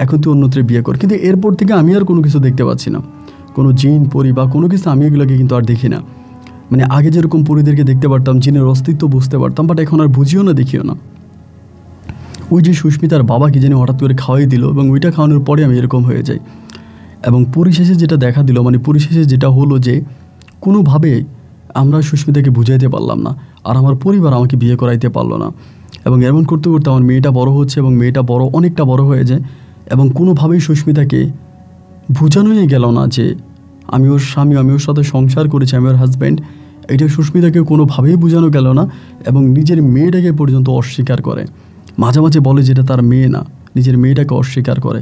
এখন তুই অন্যত্রে বিয়ে কর। কিন্তু এরপর থেকে আমি আর কোনো কিছু দেখতে পাচ্ছি না, কোনো জিন পরি বা কোনো কিছু আমি এগুলোকে কিন্তু আর দেখি না। মানে আগে যেরকম পরিদেরকে দেখতে পারতাম, জিনের অস্তিত্ব বুঝতে পারতাম, বাট এখন আর বুঝিও না, দেখিও না। ওই যে সুস্মিতার বাবা কি জানি হঠাৎ করে খাওয়াই দিল, এবং ওইটা খাওয়ানোর পরে আমি এরকম হয়ে যাই। এবং পরিশেষে যেটা দেখা দিল, মানে পরিশেষে যেটা হলো যে কোনোভাবে আমরা সুস্মিতাকে বুঝাইতে পারলাম না, আর আমার পরিবার আমাকে বিয়ে করাইতে পারলো না। এবং এমন করতে করতে আমার মেয়েটা বড় হচ্ছে, এবং মেয়েটা অনেকটা বড় হয়ে যায়, এবং কোনোভাবেই সুস্মিতাকে বোঝানোই গেল না যে আমি ওর স্বামী, আমি ওর সাথে সংসার করেছি, আমি ওর হাজব্যান্ড। এটা সুস্মিতাকে কোনোভাবেই বোঝানো গেল না, এবং নিজের মেয়েটাকে পর্যন্ত অস্বীকার করে। মাঝে মাঝে বলে যেটা তার মেয়ে না, নিজের মেয়েটাকে অস্বীকার করে।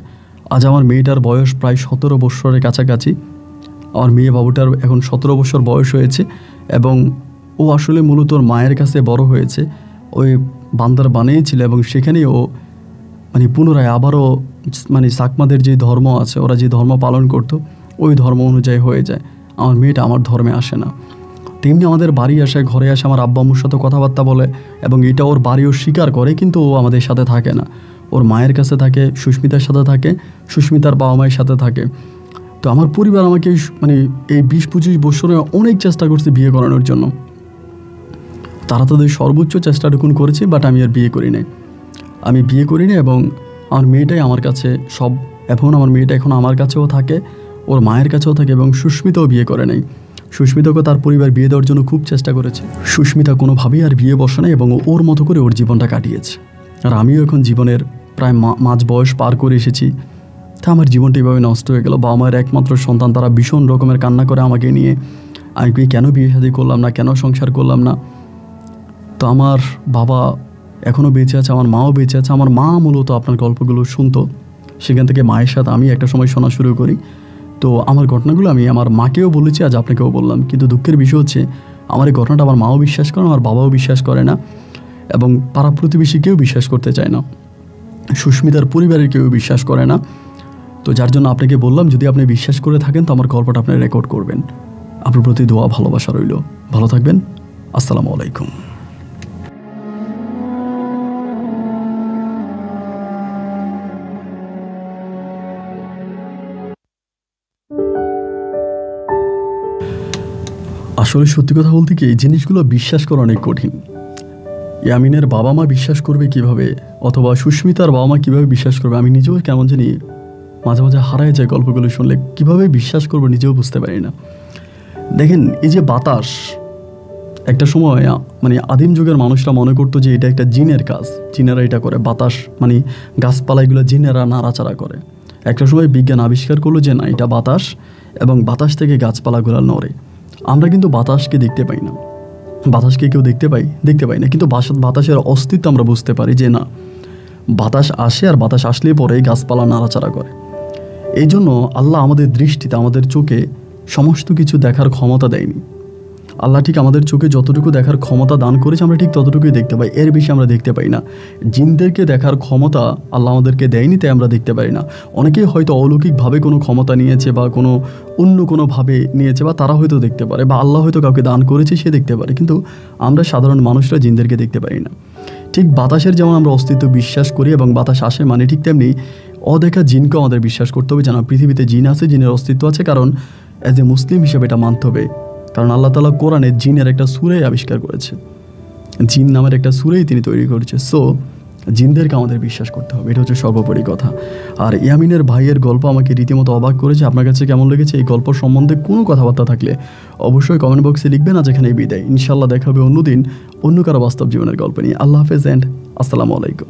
আজ আমার মেয়েটার বয়স প্রায় 17 বছরের কাছাকাছি। আমার মেয়ে বাবুটার এখন 17 বছর বয়স হয়েছে, এবং ও আসলে মূলত ওর মায়ের কাছে বড় হয়েছে, ওই বান্দরবানেই ছিল, এবং সেখানেই ও মানে পুনরায় আবারও মানে চাকমাদের যে ধর্ম আছে, ওরা যে ধর্ম পালন করতো ওই ধর্ম অনুযায়ী হয়ে যায়। আমার মেয়েটা আমার ধর্মে আসে না। তেমনি আমাদের বাড়ি আসে, ঘরে আসে, আমার আব্বা আম্মুর সাথে কথাবার্তা বলে, এবং এটা ওর বাড়িও স্বীকার করে, কিন্তু ও আমাদের সাথে থাকে না। ওর মায়ের কাছে থাকে, সুস্মিতার সাথে থাকে, সুস্মিতার বাবা মায়ের সাথে থাকে। তো আমার পরিবার আমাকে মানে এই 20-25 বছরে অনেক চেষ্টা করছে বিয়ে করানোর জন্য। তারা তাদের সর্বোচ্চ চেষ্টাটুকু করেছে, বাট আমি আর বিয়ে করি নাই। এবং আমার মেয়েটাই আমার কাছে সব। এখন আমার মেয়েটা এখন আমার কাছেও থাকে, ওর মায়ের কাছেও থাকে, এবং সুস্মিতাও বিয়ে করে নাই। সুস্মিতাকে তার পরিবার বিয়ে দেওয়ার জন্য খুব চেষ্টা করেছে। সুস্মিতা কোনোভাবেই আর বিয়ে বসে নাই, এবং ওর মতো করে ওর জীবনটা কাটিয়েছে। আর আমিও এখন জীবনের প্রায় মাঝ বয়স পার করে এসেছি। তা আমার জীবনটা এইভাবে নষ্ট হয়ে গেল। বাবা মায়ের একমাত্র সন্তান, তারা ভীষণ রকমের কান্না করে আমাকে নিয়ে। আমি কেন বিয়ে শাদী করলাম না, কেন সংসার করলাম না। তো আমার বাবা এখনও বেঁচে আছে, আমার মাও বেঁচে আছে। আমার মা মূলত আপনার গল্পগুলো শুনতো, সেখান থেকে মায়ের সাথে আমি একটা সময় শোনা শুরু করি। তো আমার ঘটনাগুলো আমি আমার মাকেও বলেছি, আজ আপনাকেও বললাম। কিন্তু দুঃখের বিষয় হচ্ছে আমার এই ঘটনাটা আমার মাও বিশ্বাস করে, আমার বাবাও বিশ্বাস করে না, এবং পাড়া প্রতিবেশী কেউ বিশ্বাস করতে চায় না, সুস্মিতার পরিবারের কেউ বিশ্বাস করে না। তো যার জন্য আপনাকে বললাম, যদি আপনি বিশ্বাস করে থাকেন তো আমার গল্পটা আপনি রেকর্ড করবেন। আপনার প্রতি দোয়া ভালোবাসা রইল। ভালো থাকবেন। আসসালামু আলাইকুম। আসলে সত্যি কথা বলতে কি, এই জিনিসগুলো বিশ্বাস করা অনেক কঠিন। ইয়ামিনের বাবা মা বিশ্বাস করবে কিভাবে, অথবা সুস্মিতার বাবা মা কীভাবে বিশ্বাস করবে, আমি নিজেও কেমন জানি মাঝে মাঝে হারায় যায় গল্পগুলো শুনলে। কীভাবে বিশ্বাস করবো নিজেও বুঝতে পারি না। দেখেন, এই যে বাতাস, একটা সময় মানে আদিম যুগের মানুষরা মনে করতো যে এটা একটা জিনের কাজ, জিনেরা এটা করে। বাতাস মানে গাছপালাগুলো জিনেরা নাড়াচাড়া করে। একটা সময় বিজ্ঞান আবিষ্কার করলো যে না, এটা বাতাস, এবং বাতাস থেকে গাছপালাগুলো নড়ে। আমরা কিন্তু বাতাসকে দেখতে পাই না। বাতাসকে কেউ দেখতে পাই না, কিন্তু বাতাসের অস্তিত্ব আমরা বুঝতে পারি যে না, বাতাস আসে, আর বাতাস আসলে পরে গাছপালা নাড়াচাড়া করে। এই জন্য আল্লাহ আমাদের দৃষ্টিতে, আমাদের চোখে সমস্ত কিছু দেখার ক্ষমতা দেয়নি। আল্লাহ ঠিক আমাদের চোখে যতটুকু দেখার ক্ষমতা দান করেছে আমরা ঠিক ততটুকুই দেখতে পাই, এর বেশি আমরা দেখতে পাই না। জিনদেরকে দেখার ক্ষমতা আল্লাহ আমাদেরকে দেয়নি, তাই আমরা দেখতে পাই না। অনেকেই হয়তো অলৌকিকভাবে কোনো ক্ষমতা নিয়েছে, বা অন্য কোনোভাবে নিয়েছে, বা তারা হয়তো দেখতে পারে, বা আল্লাহ হয়তো কাউকে দান করেছে, সে দেখতে পারে। কিন্তু আমরা সাধারণ মানুষরা জিনদেরকে দেখতে পারি না। ঠিক বাতাসের যেমন আমরা অস্তিত্ব বিশ্বাস করি, এবং বাতাস আসে মানে, ঠিক তেমনি অদেখা জিনকেও আমাদের বিশ্বাস করতে হবে। যেন পৃথিবীতে জিন আছে, জিনের অস্তিত্ব আছে, কারণ অ্যাজ এ মুসলিম হিসেবে এটা মানতে হবে। কারণ আল্লাহ তাআলা কোরআনে জিনের একটা সূরাই আবিষ্কার করেছে, জিন নামের একটা সূরাই তিনি তৈরি করেছে। সো জিনদেরকে আমাদের বিশ্বাস করতে হবে, এটা হচ্ছে সর্বোপরি কথা। আর ইয়ামিনের ভাইয়ের গল্প আমাকে রীতিমতো অবাক করেছে। আপনার কাছে কেমন লেগেছে? এই গল্প সম্বন্ধে কোনো কথাবার্তা থাকলে অবশ্যই কমেন্ট বক্সে লিখবেন। আজ এখানেই বিদায়। ইনশাআল্লাহ দেখা হবে অন্যদিন অন্য কারো বাস্তব জীবনের গল্প নিয়ে। আল্লাহ হাফেজ অ্যান্ড আসসালামু আলাইকুম।